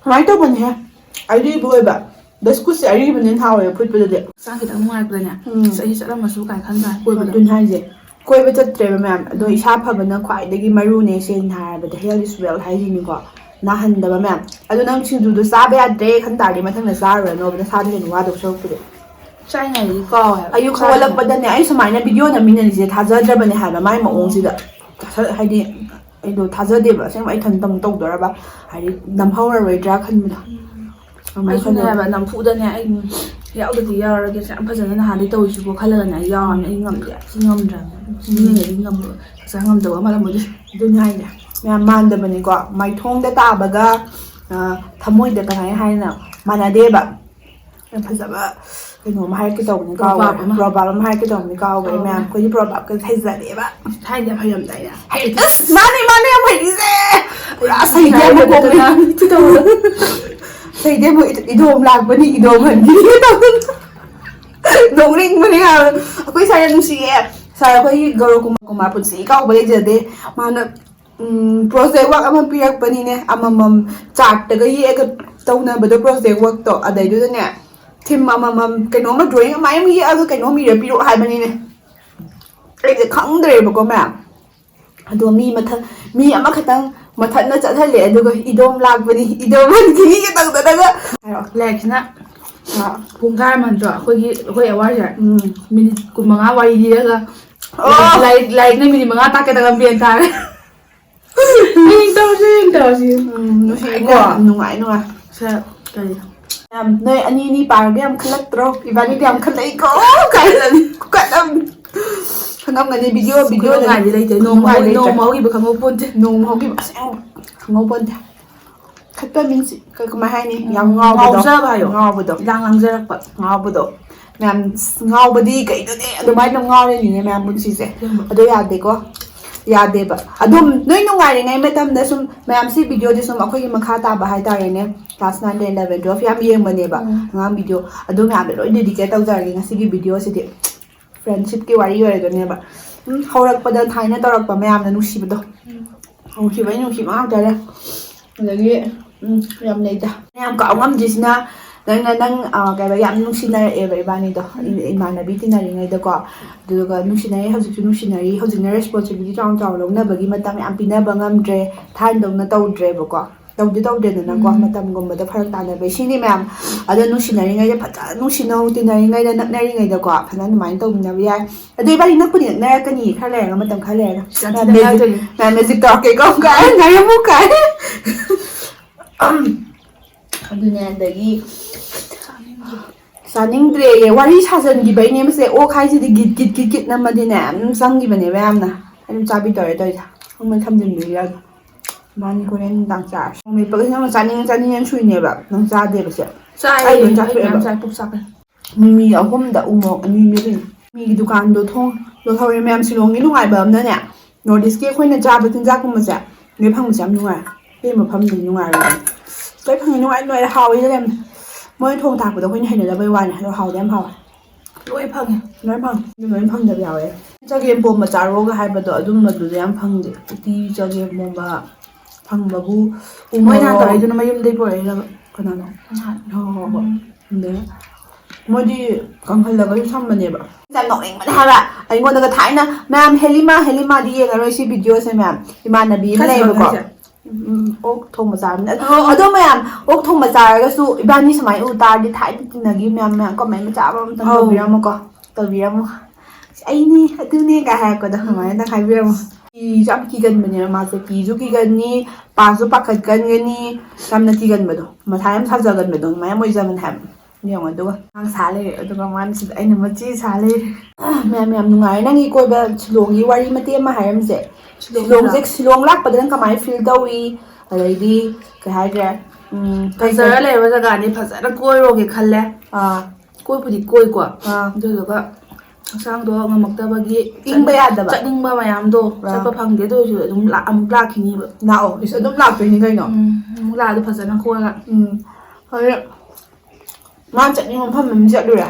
ꯁꯨꯃꯥꯏꯅ ꯇꯧꯕꯅꯦꯍꯦ ꯑꯔꯤꯕ ꯑꯣꯏꯕ ꯗꯁꯀꯨꯠꯁꯦ ꯑꯔꯤꯕꯅꯤꯅ ꯍꯥꯎꯋꯦꯕ ꯐꯨꯠꯄꯗꯗꯤ ꯍꯛꯆꯥꯡ ꯈꯤꯇꯪ ꯅꯨꯡꯉꯥꯏꯔꯛꯄꯗꯅꯦ ꯑꯩ ꯆꯠꯂꯝꯃꯁꯨ ꯀꯥꯏ ꯈꯟꯕ ꯀꯣꯏꯕꯗꯣ ꯑꯗꯨꯅ ꯍꯥꯏꯁꯦ ꯀꯣꯏꯕ ꯆꯠꯇ꯭ꯔꯦꯕ ꯃꯌꯥꯝ ꯑꯗꯣ ꯏꯁꯥ ꯐꯕꯅ ꯈ꯭ꯋꯥꯏꯗꯒꯤ ꯃꯔꯨꯅꯦ ꯁꯦꯡꯅ ꯍꯥꯏꯔꯕꯗ ꯍꯦꯜꯊ ꯏꯁ ꯋꯦꯜ ꯍꯥꯏꯁꯤꯅꯤꯀꯣ ꯅꯥꯍꯟꯗꯕ ꯃꯌꯥꯝ ꯑꯗꯣ ꯅꯪ ꯁꯤꯡꯖꯨꯗꯣ ꯆꯥꯕ ꯌꯥꯗ꯭ꯔꯦ ꯈꯟ ꯇꯥꯔꯗꯤ ꯃꯊꯪꯗ ꯆꯥꯔꯨꯔꯅꯣꯕ ꯅꯁꯥꯗ ꯍꯦꯟꯅ ꯋꯥꯗꯧ ꯁꯔꯨꯛꯄꯨꯗꯤ ꯆꯥꯏꯉꯥꯏꯗꯤ ꯀꯥꯎꯋꯦ ꯍꯥꯏꯕ ꯑꯌꯨꯛ ꯍꯧꯒꯠꯂꯛꯄꯗꯅꯦ ꯑꯩ ꯁꯨꯃꯥꯏꯅ ꯚꯤꯗꯤꯑꯣ ꯅꯝꯃꯤꯟꯅꯔꯤꯁꯦ ꯊꯥꯖꯗ꯭ꯔꯕꯅꯦ ꯍꯥꯏꯕ ꯃꯥꯏ ꯃꯑꯣꯡꯁꯤꯗ ꯍꯥꯏꯗꯤ ꯑꯩꯗꯣ ꯊꯥꯖꯗꯦꯕ ꯑꯁꯦꯡꯕ ꯑꯩ ꯏꯊꯟꯇ ꯇꯧꯗꯣꯔꯕ ꯍꯥꯏꯗꯤ ꯅꯝꯍꯧꯔꯔꯣꯏꯗ꯭ꯔꯥ ꯈꯟꯕꯗꯣ ꯑꯩꯁꯨꯅꯦ ꯍꯥꯏꯕ ꯅꯝꯐꯨꯗꯅꯦ ꯑꯩ ꯌꯥꯎꯗꯗꯤ ꯌꯥꯎꯔꯒꯦꯁꯦ ꯌꯥꯝ ꯐꯖꯅ ꯅꯍꯥꯟꯗꯩ ꯇꯧꯔꯤꯁꯤꯕꯣ ꯈꯜꯂꯒꯅꯦ ꯑꯩ ꯌꯥꯎꯔꯝꯅꯦ ꯑꯩ ꯉꯝꯗꯦ ꯁꯤ ꯉꯝꯗ꯭ꯔꯕꯅꯦ ꯃꯤꯅꯗꯤ ꯉꯝꯕ ꯍꯛꯆꯥꯡ ꯉꯝꯗꯕ ꯃꯔꯝꯕꯨꯗꯤ ꯑꯗꯨꯅꯤ ꯍꯥꯏꯁꯦ ꯃꯌꯥꯝ ꯃꯥꯟꯗꯕꯅꯤꯀꯣ ꯃꯥꯏꯊꯣꯡꯗ ꯇꯥꯕꯒ ꯊꯃꯣꯏꯗ ꯀꯃꯥꯏꯅ ꯍꯥꯏꯅ ꯃꯥꯟꯅꯗꯦꯕ ꯌꯥꯝ ꯐꯖꯕ ꯀꯩꯅꯣꯝ ꯍꯥꯏꯔꯛꯀꯦ ꯇꯧꯕꯅꯤ ꯀꯥꯎꯈ꯭ꯔꯦ ꯄ꯭ꯔꯣꯚꯥꯕ ꯑꯃ ꯄ꯭ꯔꯣꯕꯥꯕ ꯑꯃ ꯍꯥꯏꯔꯛꯀꯦ ꯇꯧꯕꯅꯤ ꯀꯥꯎꯈ꯭ꯔꯦ ꯃꯌꯥꯝ ꯀꯥꯎꯈ꯭ꯔꯦ ꯑꯩꯈꯣꯏꯗꯤ ꯄ꯭ꯔꯣꯕꯥꯕꯀ ꯍꯩꯖꯗꯦꯕ ꯊꯥꯏꯅ ꯌꯥꯝ ꯍꯩꯔꯝꯗꯥꯏꯅꯦ ꯑꯁ ꯃꯥꯅꯦ ꯌꯥꯝ ꯍꯩꯔꯤꯁꯦ ꯄꯨꯔꯥ ꯁꯩꯗꯦ ꯑꯃ ꯍꯥꯏꯕꯗꯅ ꯇꯧꯕꯗꯣ ꯁꯩꯗꯦ ꯑꯃ ꯏꯗꯣꯝ ꯂꯥꯛꯄꯅꯤ ꯏꯗꯣꯝ ꯍꯟꯈꯤꯅꯤ ꯇꯧꯕꯗꯣ ꯅꯣꯛꯅꯤꯡꯕꯅꯦ ꯑꯩꯈꯣꯏ ꯁꯥꯏ ꯅꯨꯡꯁꯤꯌꯦ ꯁꯥꯔ ꯑꯩꯈꯣꯏꯒꯤ ꯒꯧꯔ ꯀꯨꯃꯥꯔ ꯄꯨꯟꯁꯤ ꯀꯥꯎꯕ ꯂꯩꯖꯗꯦ ꯃꯥꯅ ꯄ꯭ꯔꯣꯖꯦꯛ ꯋꯥꯔꯛ ꯑꯃ ꯄꯤꯔꯛꯄꯅꯤꯅꯦ ꯑꯃꯃꯝ ꯆꯥꯔꯠꯇꯒ ꯌꯦꯛꯑꯒ ꯇꯧꯅꯕꯗꯣ ꯄ꯭ꯔꯣꯖꯦꯛ ꯋꯥꯔꯛꯇꯣ ꯑꯗꯩꯗꯨꯗꯅꯦ ꯊꯤꯝ ꯑꯃꯃꯝ ꯀꯩꯅꯣꯝꯃ ꯗ꯭ꯔꯣꯌꯤꯡ ꯑꯃ ꯌꯦꯛꯑꯒ ꯀꯩꯅꯣꯝ ꯏꯔ ꯄꯤꯔꯛꯑꯣ ꯍꯥꯏꯕꯅꯤꯅꯦ ꯑꯩꯁꯦ ꯈꯪꯗ꯭ꯔꯦꯕꯀꯣ ꯃꯌꯥꯝ ꯑꯗꯣ ꯃꯤ ꯑꯃꯈꯛꯇꯪ ꯃꯊꯟꯇ ꯆꯠꯍꯜꯂꯦ ꯑꯗꯨꯒ ꯏꯗꯣꯝ ꯂꯥꯛꯄꯅꯤ ꯏꯗꯣꯝ ꯍꯟꯈꯤꯅꯤꯒ ꯇꯧꯗꯅꯒ ꯂꯥꯏꯔꯤꯛꯁꯤꯅ ꯄꯨꯡꯈꯥꯏꯃꯟꯗ꯭ꯔꯣ ꯑꯩꯈꯣꯏ ꯑꯋꯥꯔꯁꯦ ꯃꯤꯅꯤꯠ 15 ꯋꯥꯔꯤ ꯂꯤꯔꯒ ꯂꯥꯏꯔꯤꯛꯅ ꯃꯤꯅꯤꯠ 5 ꯇꯥꯛꯀꯗꯕ ꯕꯦꯟ ꯇꯥꯔꯦ ꯍꯌꯦꯡ ꯇꯧꯔꯁꯤ ꯅꯨꯡꯉꯥꯏꯀꯣ ꯅꯨꯡꯉꯥꯏ ꯁꯦ ꯀꯔꯤ ꯌꯥꯝ ꯅꯣꯏ ꯑꯅꯤ ꯄꯥꯔꯒ ꯌꯥꯝ ꯈꯜꯂꯛꯇ꯭ꯔꯣ ꯏꯕꯥꯅꯤꯗꯤ ꯌꯥꯝ ꯈꯜꯂꯛꯏꯀꯣ ꯀꯥꯏꯅꯅꯤ ꯈꯪꯉꯝꯒꯅꯤ ꯚꯤꯗꯤꯑꯣꯗꯗꯤ ꯈꯨꯅꯨꯡꯉꯥꯏꯗꯤ ꯂꯩꯇꯦ ꯅꯨꯡꯉꯥꯏ ꯂꯩꯇ꯭ꯔꯦ ꯅꯣꯡꯃ ꯍꯧꯈꯤꯕ ꯈꯪꯍꯧꯄꯣꯟꯇꯦ ꯅꯣꯡꯃ ꯍꯧꯈꯤꯕ ꯑꯁꯦꯡꯕ ꯈꯪꯍꯧꯄꯣꯟꯇꯦ ꯈꯠꯄ ꯃꯤꯟꯁ ꯀꯃꯥꯏ ꯍꯥꯏꯅꯤ ꯌꯥꯝ ꯉꯥꯎꯕꯗꯣ ꯉꯥꯎꯖꯕ ꯍꯥꯏꯌꯣ ꯏꯂꯥꯡ ꯂꯥꯡꯖꯔꯛꯄ ꯉꯥꯎꯕꯗꯣ ꯃꯌꯥꯝ ꯉꯥꯎꯕꯗꯤ ꯀꯩꯅꯣꯅꯦ ꯑꯗꯨꯃꯥꯏꯅ ꯉꯥꯎꯔꯤꯅꯤꯅꯦ ꯃꯌꯥꯝ ꯄꯨꯟꯁꯤꯁꯦ ꯑꯗꯣ ꯌꯥꯗꯦꯀꯣ ꯌꯥꯗꯦꯕ ꯑꯗꯨꯝ ꯅꯣꯏ ꯅꯨꯡꯉꯥꯏꯔꯤꯉꯩ ꯃꯇꯝꯗ ꯁꯨꯝ ꯃꯌꯥꯝ ꯁꯤ ꯚꯤꯗꯤꯑꯣꯗꯤ ꯁꯨꯝ ꯑꯩꯈꯣꯏꯒꯤ ꯃꯈꯥ ꯇꯥꯕ ꯍꯥꯏꯇꯥꯔꯦꯅꯦ ꯀ꯭ꯂꯥꯁ 9, 10, 11, 12 ꯌꯥꯝ ꯌꯦꯡꯕꯅꯦꯕ ꯑꯉꯥꯡ ꯚꯤꯗꯤꯑꯣ ꯑꯗꯨ ꯃꯌꯥꯝꯗꯣ ꯂꯣꯏ ꯗꯦꯗꯤꯀꯦꯠ ꯇꯧꯖꯔꯒꯦ ꯉꯁꯤꯒꯤ ꯚꯤꯗꯤꯑꯣꯁꯤꯗꯤ ꯐ꯭ꯔꯦꯟꯁꯤꯞꯀꯤ ꯋꯥꯔꯤ ꯑꯣꯏꯔꯒꯅꯦꯕ ꯍꯧꯔꯛꯄꯗ ꯊꯥꯏꯅ ꯇꯧꯔꯛꯄ ꯃꯌꯥꯝꯅ ꯅꯨꯡꯁꯤꯕꯗꯣ ꯅꯨꯡꯁꯤꯕꯩ ꯅꯨꯡꯁꯤꯕ ꯉꯥꯛꯇꯔꯦ ꯑꯗꯒꯤ ꯌꯥꯝ ꯂꯩꯗ ꯌꯥꯝ ꯀꯥꯎ ꯉꯝꯗ꯭ꯔꯤꯁꯤꯅ ꯅꯪ ꯀꯩꯕ ꯌꯥꯝ ꯅꯨꯡꯁꯤꯅꯔꯛꯑꯦꯕ ꯏꯕꯥꯅꯤꯗꯣ ꯏꯃꯥꯟꯅꯕꯤ ꯇꯤꯟꯅꯔꯤꯉꯩꯗꯀꯣ ꯑꯗꯨꯒ ꯅꯨꯡꯁꯤꯅꯔꯤ ꯍꯧꯖꯤꯛꯁꯨ ꯅꯨꯡꯁꯤꯅꯔꯤ ꯍꯧꯖꯤꯛꯅ ꯔꯦꯁꯄꯣꯟꯁꯤꯕꯤꯂꯤꯇꯤ ꯆꯥꯎꯅ ꯂꯧꯅꯕꯒꯤ ꯃꯇꯝ ꯌꯥꯝ ꯄꯤꯅꯕ ꯉꯝꯗ꯭ꯔꯦ ꯊꯥꯏꯅꯗꯧꯅ ꯇꯧꯗ꯭ꯔꯦꯕꯀꯣ ꯇꯧꯗ꯭ꯔꯦꯗꯅꯀꯣ ꯃꯇꯝꯒꯨꯝꯕꯗ ꯐꯔꯛ ꯇꯥꯟꯅꯕꯩ ꯁꯤꯅꯤ ꯃꯌꯥꯝ ꯑꯗꯣ ꯅꯨꯡꯁꯤꯅꯔꯤꯉꯩꯗ ꯐꯖꯅ ꯅꯨꯡꯁꯤꯅꯧ ꯇꯤꯟꯅꯔꯤꯉꯩꯗ ꯅꯛꯅꯔꯤꯉꯩꯗꯀꯣ ꯐꯖꯅ ꯑꯗꯨꯃꯥꯏꯅ ꯇꯧꯃꯤꯟꯅꯕ ꯌꯥꯏ ꯑꯗꯣ ꯏꯕꯥꯅꯤ ꯅꯛꯄꯨꯗꯤ ꯅꯛꯅꯔꯛꯀꯅꯤ ꯈꯔ ꯂꯩꯔꯒ ꯃꯇꯝ ꯈꯔ ꯂꯩꯔꯒ ꯃꯦꯖꯤꯛ ꯇꯧꯔꯛꯀꯦꯀꯣ ꯉꯥꯏꯔꯝꯃꯨ ꯑꯗꯨꯅꯦ ꯑꯗꯒꯤ ꯆꯥꯅꯤꯡꯗ꯭ꯔꯦꯌꯦ ꯋꯥꯔꯤ ꯁꯥꯖꯟꯈꯤꯕꯩꯅꯦ ꯃꯁꯦ ꯑꯣꯛ ꯍꯥꯏꯁꯤꯗꯤ ꯒꯤꯠ ꯅꯝꯃꯗꯤꯅꯦ ꯑꯗꯨꯝ ꯆꯪꯈꯤꯕꯅꯦꯕ ꯌꯥꯝꯅ ꯑꯗꯨꯝ ꯆꯥꯕꯤꯗꯧꯔꯦ ꯇꯧꯔꯤꯁꯦ ꯑꯃ ꯊꯝꯖꯤꯟꯕꯤꯔꯒ ꯃꯥꯅꯤ ꯍꯣꯔꯦꯟ ꯅꯨꯡꯗꯥꯡ ꯆꯥꯔꯁꯤ ꯃꯦꯠꯄꯒꯁꯦ ꯅꯪꯅ ꯆꯥꯅꯤꯡ ꯁꯨꯏꯅꯦꯕ ꯅꯪ ꯆꯥꯗꯦꯕꯁꯦ ꯑꯩ ꯂꯣꯏ ꯆꯥꯊꯣꯛꯑꯦꯕ ꯆꯥꯏ ꯄꯨꯛ ꯆꯥꯛꯀꯅꯤ ꯃꯤꯃꯤ 3ꯗ ꯎꯃꯣꯔꯣꯛ 2 ꯃꯦꯠꯂꯤꯅꯤ ꯃꯤꯒꯤ ꯗꯨꯀꯥꯟꯗꯣ ꯊꯣꯡ ꯂꯣꯜꯍꯧꯔꯦ ꯃꯌꯥꯝ ꯁꯤꯂꯣꯡꯒꯤ ꯅꯨꯡꯉꯥꯏꯕ ꯑꯃꯅꯅꯦ ꯅꯣꯔꯠ ꯏꯁꯀꯤ ꯑꯩꯈꯣꯏꯅ ꯆꯥꯕ ꯆꯤꯟꯖꯥꯛꯀꯨꯝꯕꯁꯦ ꯂꯣꯏ ꯐꯪꯕꯁꯦ ꯌꯥꯝ ꯅꯨꯡꯉꯥꯏ ꯑꯇꯩ ꯃꯐꯝꯗꯗꯤ ꯅꯨꯡꯉꯥꯏꯔꯣꯏ ꯂꯣꯏ ꯐꯪꯉꯤ ꯅꯨꯡꯉꯥꯏ ꯍꯥꯎꯋꯤꯗ ꯌꯥꯝꯅ ꯃꯣꯏꯅ ꯊꯣꯡ ꯊꯥꯛꯄꯗꯣ ꯑꯩꯈꯣꯏꯅ ꯍꯩꯅꯗꯕꯩ ꯋꯥꯅꯤ ꯑꯗꯣ ꯍꯥꯎꯗꯤ ꯌꯥꯝ ꯍꯥꯎꯋꯦ ꯂꯣꯏ ꯐꯪꯉꯦ ꯑꯗꯨ ꯂꯣꯏ ꯐꯪꯗꯕ ꯌꯥꯎꯋꯦ ꯆꯒꯦꯝꯄꯣꯝꯕ ꯆꯥꯔꯣꯒ ꯍꯥꯏꯕꯗꯣ ꯑꯗꯨꯝꯕꯗꯨꯗꯤ ꯌꯥꯝ ꯐꯪꯗꯦ ꯎꯇꯤ ꯆꯒꯦꯝꯄꯣꯝꯕ ꯐꯪꯕꯕꯨ ꯃꯣꯏ ꯅꯍꯥꯟ ꯎꯃꯣꯔꯣꯛ ꯇꯧꯔꯛꯏꯗꯨꯅ ꯃꯌꯨꯝꯗꯩ ꯄꯨꯔꯛꯏꯔꯕ ꯀꯅꯥꯅꯣ ꯍꯣꯏ ꯑꯗꯩ ꯃꯣꯏꯗꯤ ꯀꯪꯍꯜꯂꯒꯁꯨ ꯊꯝꯕꯅꯦꯕ ꯌꯥꯝ ꯅꯣꯛꯅꯤꯡꯕꯅꯦ ꯍꯥꯏꯕ ꯑꯩꯉꯣꯟꯗꯒ ꯊꯥꯏꯅ ꯃꯌꯥꯝ ꯍꯦꯂꯤꯃꯥꯗꯤ ꯌꯦꯡꯉꯔꯣꯏ ꯁꯤ ꯚꯤꯗꯤꯑꯣꯁꯦ ꯃꯌꯥꯝ ꯏꯃꯥꯟꯅꯕꯤ ꯑꯃ ꯀꯥꯏ ꯆꯠꯈ꯭ꯔꯒꯦ ꯂꯩꯌꯦꯕꯀꯣ ꯍꯥꯏꯁꯦ ꯑꯣꯛ ꯊꯣꯡꯕ ꯆꯥꯕꯅꯤ ꯑꯗꯣ ꯃꯌꯥꯝ ꯑꯣꯛ ꯊꯣꯡꯕ ꯆꯥꯔꯒꯁꯨ ꯏꯕꯥꯅꯤ ꯁꯨꯃꯥꯏꯅ ꯎ ꯇꯥꯔꯗꯤ ꯊꯥꯏꯅ ꯇꯤꯟꯅꯈꯤ ꯃꯌꯥꯝ ꯀꯃꯥꯏꯅ ꯃꯆꯥ ꯑꯃꯇꯪ ꯇꯧꯕꯤꯔꯝꯃꯣ ꯑꯩꯅꯤ ꯑꯗꯨꯅꯦꯒ ꯍꯥꯏꯔꯛꯄꯗꯣ ꯑꯗꯨꯃꯥꯏꯅ ꯍꯥꯏꯕꯤꯔꯝꯃꯣ ꯀꯤꯁꯨ ꯌꯥꯝ ꯀꯤꯒꯟꯕꯅꯦꯕ ꯃꯥꯁꯦ ꯀꯤꯁꯨ ꯀꯤꯒꯟꯅꯤ ꯄꯥꯁꯨ ꯄꯥꯈꯠꯀꯟꯒꯅꯤ ꯌꯥꯝꯅ ꯀꯤꯒꯟꯕꯗꯣ ꯃꯊꯥ ꯌꯥꯝ ꯁꯥꯖꯒꯟꯕꯗꯣ ꯑꯗꯨꯃꯥꯏꯅ ꯑꯣꯏꯖꯕꯅꯦ ꯍꯥꯏꯕ ꯌꯦꯡꯉꯣ ꯑꯗꯨꯒ ꯃꯥꯅ ꯁꯥ ꯂꯩꯔꯦ ꯑꯗꯨꯒ ꯃꯥꯅ ꯁꯤꯗ ꯑꯩꯅ ꯃꯆꯦ ꯁꯥ ꯂꯩꯔꯦ ꯃꯌꯥꯝ ꯅꯨꯡꯉꯥꯏꯔꯦ ꯅꯪꯒꯤ ꯀꯣꯏꯕ ꯁꯤꯂꯣꯡꯒꯤ ꯋꯥꯔꯤ ꯃꯇꯦꯛ ꯑꯃ ꯍꯥꯏꯔꯝꯁꯦ ꯁꯤꯂꯣꯡ ꯂꯥꯛꯄꯗ ꯅꯪ ꯀꯃꯥꯏꯅ ꯐꯤꯜ ꯇꯧꯏ ꯑꯗꯩꯗꯤ ꯀꯩ ꯍꯥꯏꯈ꯭ꯔꯦ ꯐꯖꯔ ꯂꯩꯔꯕ ꯖꯒꯥꯅꯤ ꯐꯖꯅ ꯀꯣꯏꯔꯣꯒꯦ ꯈꯜꯂꯦ ꯀꯣꯏꯕꯨꯗꯤ ꯀꯣꯏꯀꯣ ꯑꯗꯨꯗꯨꯒ ꯍꯛꯆꯥꯡꯗꯣ ꯉꯝꯃꯛꯇꯕꯒꯤ ꯏꯪꯕ ꯌꯥꯗꯕ ꯆꯠꯅꯤꯡꯕ ꯃꯌꯥꯝꯗꯣ ꯆꯠꯄ ꯐꯪꯗꯦ ꯑꯗꯨ ꯑꯣꯏꯔꯁꯨ ꯑꯗꯨꯝ ꯑꯃꯨꯛ ꯂꯥꯛꯈꯤꯅꯤꯕ ꯂꯥꯛꯑꯣ ꯏꯁ ꯑꯗꯨꯝ ꯂꯥꯛꯇꯣꯏꯅꯤ ꯀꯩꯅꯣ ꯑꯃꯨꯛ ꯂꯥꯛꯑꯗꯤ ꯐꯖꯅ ꯀꯣꯏꯔꯒ ꯍꯧꯖꯤꯛ ꯃꯥꯅ ꯆꯠꯅꯤꯡꯕ ꯃꯐꯝ ꯑꯃ ꯆꯠꯂꯨꯔꯦ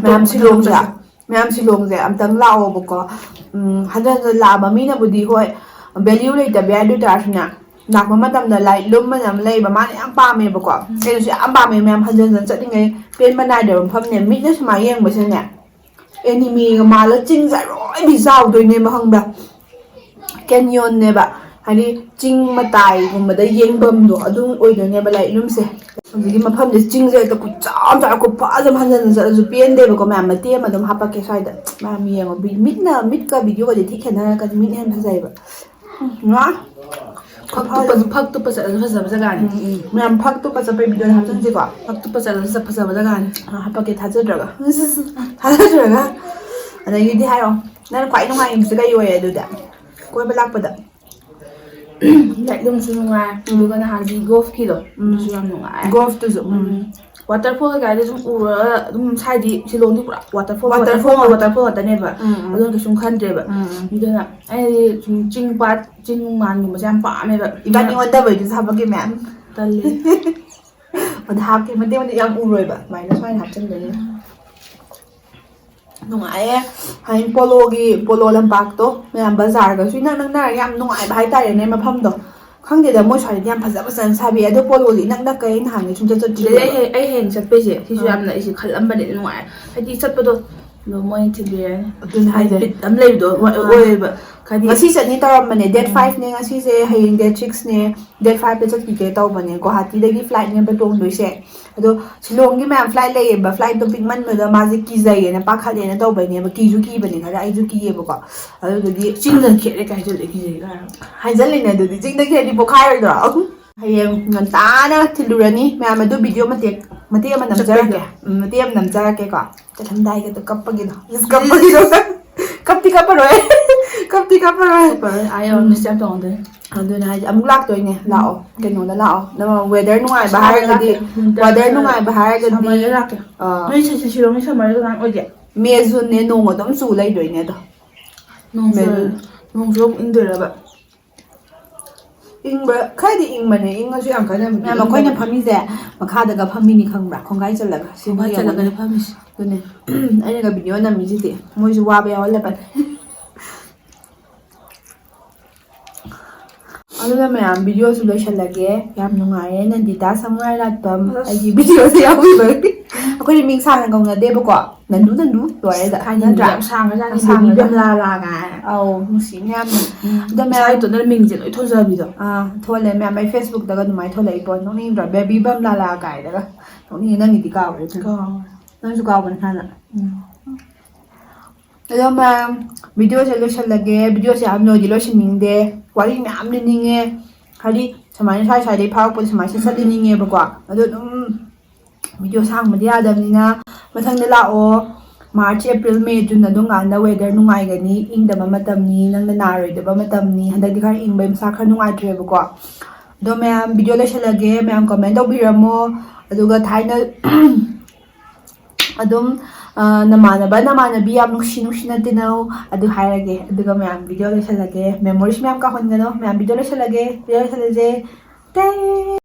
ꯃꯌꯥꯝ ꯁꯤꯂꯣꯡꯁꯦ ꯑꯝꯇꯪ ꯂꯥꯛꯑꯣꯕꯀꯣ ꯍꯟꯗꯛ ꯂꯥꯛꯑꯕ ꯃꯤꯅꯕꯨꯗꯤ ꯍꯣꯏ ꯚꯦꯂ꯭ꯌꯨ ꯂꯩꯇꯕ ꯌꯥꯏ ꯑꯗꯨ ꯑꯣꯏꯇꯥꯔꯁꯨꯅꯦ ꯂꯥꯛꯄ ꯃꯇꯝꯗ ꯂꯥꯏ ꯂꯨꯝꯕꯅ ꯑꯃ ꯂꯩꯕ ꯃꯥꯅ ꯌꯥꯝ ꯄꯥꯝꯃꯦꯕꯀꯣ ꯑꯩꯅꯁꯨ ꯌꯥꯝ ꯄꯥꯝꯃꯦ ꯃꯌꯥꯝ ꯍꯟꯖꯤꯟ ꯍꯟꯖꯤꯟ ꯆꯠꯂꯤꯉꯩ ꯄꯦꯟꯕ ꯅꯥꯏꯗꯕ ꯃꯐꯝꯅꯦ ꯃꯤꯠꯅ ꯁꯨꯃꯥꯏꯅ ꯌꯦꯡꯕꯁꯤꯅꯦ ꯑꯦꯅꯤꯃꯦꯒ ꯃꯥꯜꯂ ꯆꯤꯡꯁꯦ ꯑꯔꯣꯏꯕꯤ ꯆꯥꯎꯗꯣꯏꯅꯦꯕ ꯈꯪꯕ꯭ꯔꯥ ꯀꯦꯟꯌꯣꯟꯅꯦꯕ ꯍꯥꯏꯗꯤ ꯆꯤꯡ ꯃꯇꯥꯏꯒꯨꯝꯕꯗ ꯌꯦꯡꯐꯝꯗꯣ ꯑꯗꯨꯝ ꯑꯣꯏꯗꯣꯏꯅꯦꯕ ꯂꯥꯏꯂꯨꯝꯁꯦ ꯍꯧꯖꯤꯛꯀꯤ ꯃꯐꯝꯁꯦ ꯆꯤꯡꯁꯦ ꯍꯦꯛꯇ ꯈꯨꯠꯆꯥꯎ ꯆꯥꯎ ꯈꯨꯠꯐꯖ ꯍꯟꯖꯤꯟ ꯆꯠꯂꯁꯨ ꯄꯦꯟꯗꯦꯕꯀꯣ ꯃꯌꯥꯝ ꯃꯇꯦꯛ ꯑꯃ ꯑꯗꯨꯝ ꯍꯥꯄꯛꯀꯦ ꯁ꯭ꯋꯥꯏꯗ ꯃꯌꯥꯝ ꯌꯦꯡꯉꯣ ꯃꯤꯠꯀ ꯚꯤꯗꯤꯑꯣꯒꯗꯤ ꯊꯤ ꯈꯦꯠꯅꯔꯛꯀꯅꯤ ꯃꯤꯠꯅ ꯍꯦꯟꯅ ꯐꯖꯩꯕ ꯐꯛ ꯇꯨꯞꯄ ꯆꯠꯂꯁꯨ ꯐꯖꯕ ꯖꯒꯥꯅꯤ ꯃꯌꯥꯝ ꯐꯛ ꯇꯨꯞꯄ ꯆꯠꯄꯩ ꯚꯤꯗꯤꯑꯣ ꯍꯥꯞꯆꯤꯟꯁꯤꯀꯣ ꯐꯛ ꯇꯨꯞꯄ ꯆꯠꯂꯁꯨ ꯐꯖꯕ ꯖꯒꯥꯅꯤ ꯍꯥꯄꯛꯀꯦ ꯊꯥꯖꯗ꯭ꯔꯒ ꯊꯥꯖꯗ꯭ꯔꯒ ꯑꯗꯒꯤꯗꯤ ꯍꯥꯏꯔꯣ ꯅꯪꯅ ꯈ꯭ꯋꯥꯏ ꯅꯨꯡꯉꯥꯏꯕꯁꯤ ꯀꯩ ꯑꯣꯏꯌꯦ ꯑꯗꯨꯗꯤ ꯀꯣꯏꯕ ꯂꯥꯛꯄꯗ ꯂꯥꯏꯠꯂꯨꯝꯁꯨ ꯅꯨꯡꯉꯥꯏ ꯑꯗꯨꯒ ꯅꯍꯥꯟꯒꯤ ꯒꯣꯜꯐꯀꯤꯗꯣ ꯑꯗꯨꯁꯨ ꯌꯥꯝ ꯅꯨꯡꯉꯥꯏ ꯒꯣꯜꯐꯇꯨꯁꯨ ꯋꯥꯇꯔꯐꯣꯜ ꯀꯩꯀꯥꯗꯤ ꯁꯨꯝ ꯎꯔꯒ ꯑꯗꯨꯝ ꯁꯥꯏꯗꯤ ꯁꯤꯂꯣꯡꯗꯤ ꯄꯨꯔꯥ ꯋꯥꯇꯔꯐꯣꯜ ꯉꯥꯛꯇꯅꯦꯕ ꯑꯗꯨꯅ ꯀꯩꯁꯨꯝ ꯈꯟꯗ꯭ꯔꯦꯕ ꯑꯗꯨꯅ ꯑꯩꯗꯤ ꯁꯨꯝ ꯆꯤꯡ ꯄꯥꯠ ꯆꯤꯡ ꯃꯥꯟꯒꯨꯝꯕꯁꯦ ꯌꯥꯝ ꯄꯥꯝꯃꯦꯕ ꯏꯕꯥꯅꯤ ꯑꯣꯟꯗꯕꯩꯗꯨꯁꯨ ꯍꯥꯄꯛꯀꯦ ꯃꯌꯥꯝ ꯇꯜꯂꯤ ꯑꯗ ꯍꯥꯞꯀꯦ ꯃꯇꯦꯛ ꯌꯥꯝ ꯎꯔꯣꯏꯕ ꯁꯨꯃꯥꯏꯅ ꯍꯥꯞꯆꯤꯟꯗꯣꯏꯅꯦ ꯅꯨꯡꯉꯥꯏꯌꯦ ꯍꯥꯏꯗꯤ ꯄꯣꯂꯣ ꯂꯝꯄꯥꯛꯇꯣ ꯃꯌꯥꯝ ꯕꯖꯥꯔꯒꯁꯨ ꯏꯅꯛ ꯅꯛꯅꯔꯒ ꯌꯥꯝ ꯅꯨꯡꯉꯥꯏꯕ ꯍꯥꯏꯇꯥꯔꯦꯅꯦ ꯃꯐꯝꯗꯣ ꯈꯪꯗꯦꯗ ꯃꯣꯏ ꯁ꯭ꯋꯥꯏꯗꯤ ꯌꯥꯝ ꯐꯖꯅ ꯁꯥꯕꯤ ꯑꯗꯣ ꯄꯣꯂꯣꯗꯤ ꯏꯅꯛ ꯅꯛꯀꯩ ꯑꯩ ꯅꯍꯥꯟꯒꯩ ꯁꯨꯡꯆꯠ ꯆꯠꯇ꯭ꯔꯤꯕ ꯑꯩ ꯍꯌꯦꯡ ꯆꯠꯄꯩꯁꯦ ꯁꯤꯁꯨ ꯌꯥꯝꯅ ꯑꯩꯁꯦ ꯈꯜꯂꯝꯕꯅꯦ ꯅꯨꯡꯉꯥꯏ ꯍꯥꯏꯗꯤ ꯆꯠꯄꯗꯣ ꯑꯗꯣ ꯃꯣꯏꯅ ꯊꯤꯟꯕꯤꯔꯅꯤ ꯑꯗꯨꯅ ꯍꯥꯏꯁꯦ ꯕꯤꯠ ꯑꯃ ꯂꯩꯕꯗꯣ ꯑꯣꯏꯌꯦꯕ ꯍꯥꯏꯗꯤ ꯉꯁꯤ ꯆꯠꯅꯤ ꯇꯧꯔꯝꯕꯅꯦ ꯗꯦꯠ 5ꯅꯦꯉꯁꯤꯁꯦ ꯍꯌꯦꯡ ꯗꯦꯠ 6ꯅꯦ ꯗꯦꯠ 5ꯇ ꯆꯠꯈꯤꯒꯦ ꯇꯧꯕꯅꯦ ꯒꯨꯋꯥꯍꯥꯇꯤꯗꯒꯤ ꯐ꯭ꯂꯥꯏꯠꯅꯦꯕ ꯇꯣꯡꯗꯣꯏꯁꯦ ꯑꯗꯣ ꯁꯤꯂꯣꯡꯒꯤ ꯃꯌꯥꯝ ꯐ꯭ꯂꯥꯏꯠ ꯂꯩꯌꯦꯕ ꯐ꯭ꯂꯥꯏꯠꯇꯣ ꯄꯤꯛꯃꯟꯕꯗ ꯃꯥꯁꯦ ꯀꯤꯖꯩꯌꯦꯅ ꯄꯥꯈꯠꯂꯦꯅ ꯇꯧꯕꯩꯅꯦꯕ ꯀꯤꯁꯨ ꯀꯤꯕꯅꯦ ꯈꯔ ꯑꯩꯁꯨ ꯀꯤꯌꯦꯕꯀꯣ ꯑꯗꯨꯗꯨꯒꯤ ꯆꯤꯡꯗ ꯈꯦꯠꯂꯦ ꯀꯥꯏ ꯍꯥꯏꯖꯜꯂꯦ ꯀꯤꯖꯩ ꯀꯥꯏ ꯍꯥꯏꯖꯜꯂꯤꯅꯦ ꯑꯗꯨꯗꯤ ꯆꯤꯡꯗꯒꯤ ꯍꯦꯗꯤ ꯄꯣꯛꯈꯥꯏꯔꯣꯏꯗ꯭ꯔꯣ ꯍꯌꯦꯡ ꯉꯟꯇꯥꯅ ꯊꯤꯜꯂꯨꯔꯅꯤ ꯃꯌꯥꯝ ꯑꯗꯨ ꯚꯤꯗꯤꯑꯣ ꯃꯇꯦꯛ ꯑꯃ ꯅꯝꯖꯔꯛꯀꯦ ꯃꯇꯦꯛ ꯑꯃ ꯅꯝꯖꯔꯛꯀꯦꯀꯣ ꯆꯠꯂꯝꯗꯥꯏꯒꯗꯣ ꯀꯞꯄꯒꯤꯗꯣ ꯀꯞꯇꯤ ꯀꯞꯄꯔꯣꯏ ꯃꯤꯁ ꯌꯥꯝ ꯇꯧꯅꯗꯣꯏꯅꯦ ꯑꯗꯨꯅ ꯍꯥꯏꯗꯤ ꯑꯃꯨꯛ ꯂꯥꯛꯇꯣꯏꯅꯦ ꯂꯥꯛꯑꯣ ꯀꯩꯅꯣꯗ ꯂꯥꯛꯑꯣ ꯋꯦꯗꯔ ꯅꯨꯡꯉꯥꯏꯕ ꯍꯥꯏꯔꯒꯗꯤ ꯋꯦꯗꯔ ꯅꯨꯡꯉꯥꯏꯕ ꯍꯥꯏꯔꯒꯗꯤ ꯁꯝꯃꯔꯗ ꯂꯥꯛꯀꯦ ꯅꯣꯏ ꯁꯤꯂꯣꯡꯒꯤ ꯁꯝꯃꯔꯗ ꯀꯃꯥꯏꯅ ꯑꯣꯏꯒꯦ ꯃꯦ ꯖꯨꯟꯅꯦ ꯅꯣꯡ ꯑꯗꯨꯝ ꯆꯨ ꯂꯩꯗꯣꯏꯅꯦ ꯑꯗꯣ ꯅꯣꯡꯁꯨ ꯑꯃꯨꯛ ꯏꯪꯗꯣꯏꯔꯕ ꯏꯪꯕ ꯈꯔꯗꯤ ꯏꯪꯕꯅꯦ ꯏꯪꯉꯁꯨ ꯌꯥꯝ ꯀꯟꯅꯕꯨꯗꯤ ꯃꯌꯥꯝ ꯑꯩꯈꯣꯏꯅ ꯐꯝꯃꯤꯁꯦ ꯃꯈꯥꯗꯒ ꯐꯝꯃꯤꯅꯤ ꯈꯪꯕ꯭ꯔꯥ ꯈꯣꯡꯒꯥꯏ ꯆꯜꯂꯒ ꯁꯤꯕꯨ ꯈꯣꯡꯒꯥꯏ ꯌꯦꯡꯉꯣꯅꯦ ꯆꯠꯂꯒꯅꯦ ꯐꯝꯃꯤꯁꯦ ꯑꯗꯨꯅꯦ ꯑꯩꯅꯒ ꯚꯤꯗꯤꯑꯣ ꯅꯝꯃꯤꯁꯤꯗꯤ ꯃꯣꯏꯁꯨ ꯋꯥꯕ ꯌꯥꯎꯍꯜꯂꯕꯅꯤ ꯑꯗꯨꯅ ꯃꯌꯥꯝ ꯚꯤꯗꯤꯑꯣꯁꯨ ꯂꯣꯏꯁꯜꯂꯒꯦ ꯌꯥꯝ ꯅꯨꯡꯉꯥꯏꯔꯦ ꯅꯟꯗꯤꯇꯥ ꯁꯃꯨꯔꯥꯏ ꯂꯥꯠꯄꯝ ꯑꯩꯒꯤ ꯚꯤꯗꯤꯑꯣꯁꯦ ꯌꯥꯎꯕꯤꯕꯒꯤ ꯑꯩꯈꯣꯏꯗꯤ ꯃꯤꯡ ꯁꯥꯡꯅ ꯀꯧꯅꯗꯦꯕꯀꯣ ꯅꯟꯗꯨ ꯂꯣꯏꯔꯦꯗ ꯊꯥꯏꯅꯗꯤ ꯅꯠꯇ꯭ꯔꯥ ꯌꯥꯝ ꯁꯥꯡꯒ꯭ꯔꯖꯥꯠꯅꯤ ꯕꯦꯕꯤ ꯁꯥꯡꯉꯒ ꯕꯦꯝꯂꯥꯂꯥ ꯀꯥꯏꯅ ꯑꯧ ꯅꯨꯡꯁꯤꯅꯦ ꯌꯥꯝꯅ ꯑꯗꯣ ꯏꯁꯥ ꯃꯌꯥꯝ ꯏꯇꯣꯟꯇꯅ ꯃꯤꯡꯁꯦ ꯂꯣꯏ ꯊꯣꯟꯖꯕꯤꯗꯣ ꯊꯣꯜꯂꯦ ꯃꯌꯥꯝ ꯑꯩ ꯐꯦꯁꯕꯨꯛꯇꯒ ꯑꯗꯨꯃꯥꯏꯅ ꯊꯣꯛꯂꯛꯏꯀꯣ ꯅꯣꯛꯅꯤꯡꯗ꯭ꯔꯣ ꯕꯦꯕꯤ ꯕꯝ ꯂꯥꯂꯥ ꯀꯥꯏꯗꯒ ꯅꯣꯛꯅꯤꯡꯉꯦ ꯅꯪꯒꯤꯗꯤ ꯀꯥꯎꯔꯦ ꯅꯪꯁꯨ ꯀꯥꯎꯕꯅꯦ ꯍꯥꯟꯅ ꯑꯗꯣ ꯃꯌꯥꯝ ꯚꯤꯗꯤꯑꯣꯁꯦ ꯂꯣꯏꯁꯜꯂꯒꯦ ꯚꯤꯗꯤꯑꯣꯁꯦ ꯌꯥꯝ ꯂꯣꯏꯁꯤꯟꯅꯤꯡꯗꯦ ꯋꯥꯔꯤ ꯃꯌꯥꯝ ꯂꯤꯅꯤꯡꯉꯦ ꯍꯥꯏꯗꯤ ꯁꯨꯃꯥꯏꯅ ꯁ꯭ꯋꯥꯏꯗꯒꯤ ꯐꯥꯎꯔꯛꯄꯗ ꯁꯨꯃꯥꯏꯅ ꯆꯠꯅꯤꯡꯉꯦꯕꯀꯣ ꯑꯗꯣ ꯑꯗꯨꯝ ꯚꯤꯗꯤꯑꯣ ꯁꯥꯡꯕꯗꯤ ꯌꯥꯗꯕꯅꯤꯅ ꯃꯊꯪꯗ ꯂꯥꯛꯑꯣ ꯃꯥꯔꯆ ꯑꯦꯄ꯭ꯔꯤꯜ ꯃꯦ ꯖꯨꯟ ꯑꯗꯨꯝ ꯀꯥꯟꯗ ꯋꯦꯗꯔ ꯅꯨꯡꯉꯥꯏꯒꯅꯤ ꯏꯪꯗꯕ ꯃꯇꯝꯅꯤ ꯅꯪꯅ ꯅꯥꯔꯣꯏꯗꯕ ꯃꯇꯝꯅꯤ ꯍꯟꯗꯛꯇꯤ ꯈꯔ ꯏꯪꯕꯩ ꯃꯁꯥ ꯈꯔ ꯅꯨꯡꯉꯥꯏꯇ꯭ꯔꯦꯕꯀꯣ ꯑꯗꯣ ꯃꯌꯥꯝ ꯚꯤꯗꯤꯑꯣ ꯂꯣꯏꯁꯜꯂꯒꯦ ꯃꯌꯥꯝ ꯀꯃꯦꯟ ꯇꯧꯕꯤꯔꯝꯃो ꯑꯗꯨꯒ ꯊꯥꯏꯅ ꯑꯗꯨꯝ ꯅꯃꯥꯟꯅꯕꯤ ꯌꯥꯝ ꯅꯨꯡꯁꯤꯅ ꯇꯤꯟꯅꯧ ꯑꯗꯨ ꯍꯥꯏꯔꯒꯦ ꯑꯗꯨꯒ ꯃꯌꯥꯝ ꯚꯤꯗꯤꯑꯣ ꯂꯣꯏꯁꯜꯂꯒꯦ ꯃꯦꯃꯣꯔꯤꯁ ꯃꯌꯥꯝ ꯀꯥꯎꯍꯟꯒꯅꯣ ꯃꯌꯥꯝ ꯚꯤꯗꯤꯑꯣ ꯂꯣꯏꯁꯜꯂꯁꯦ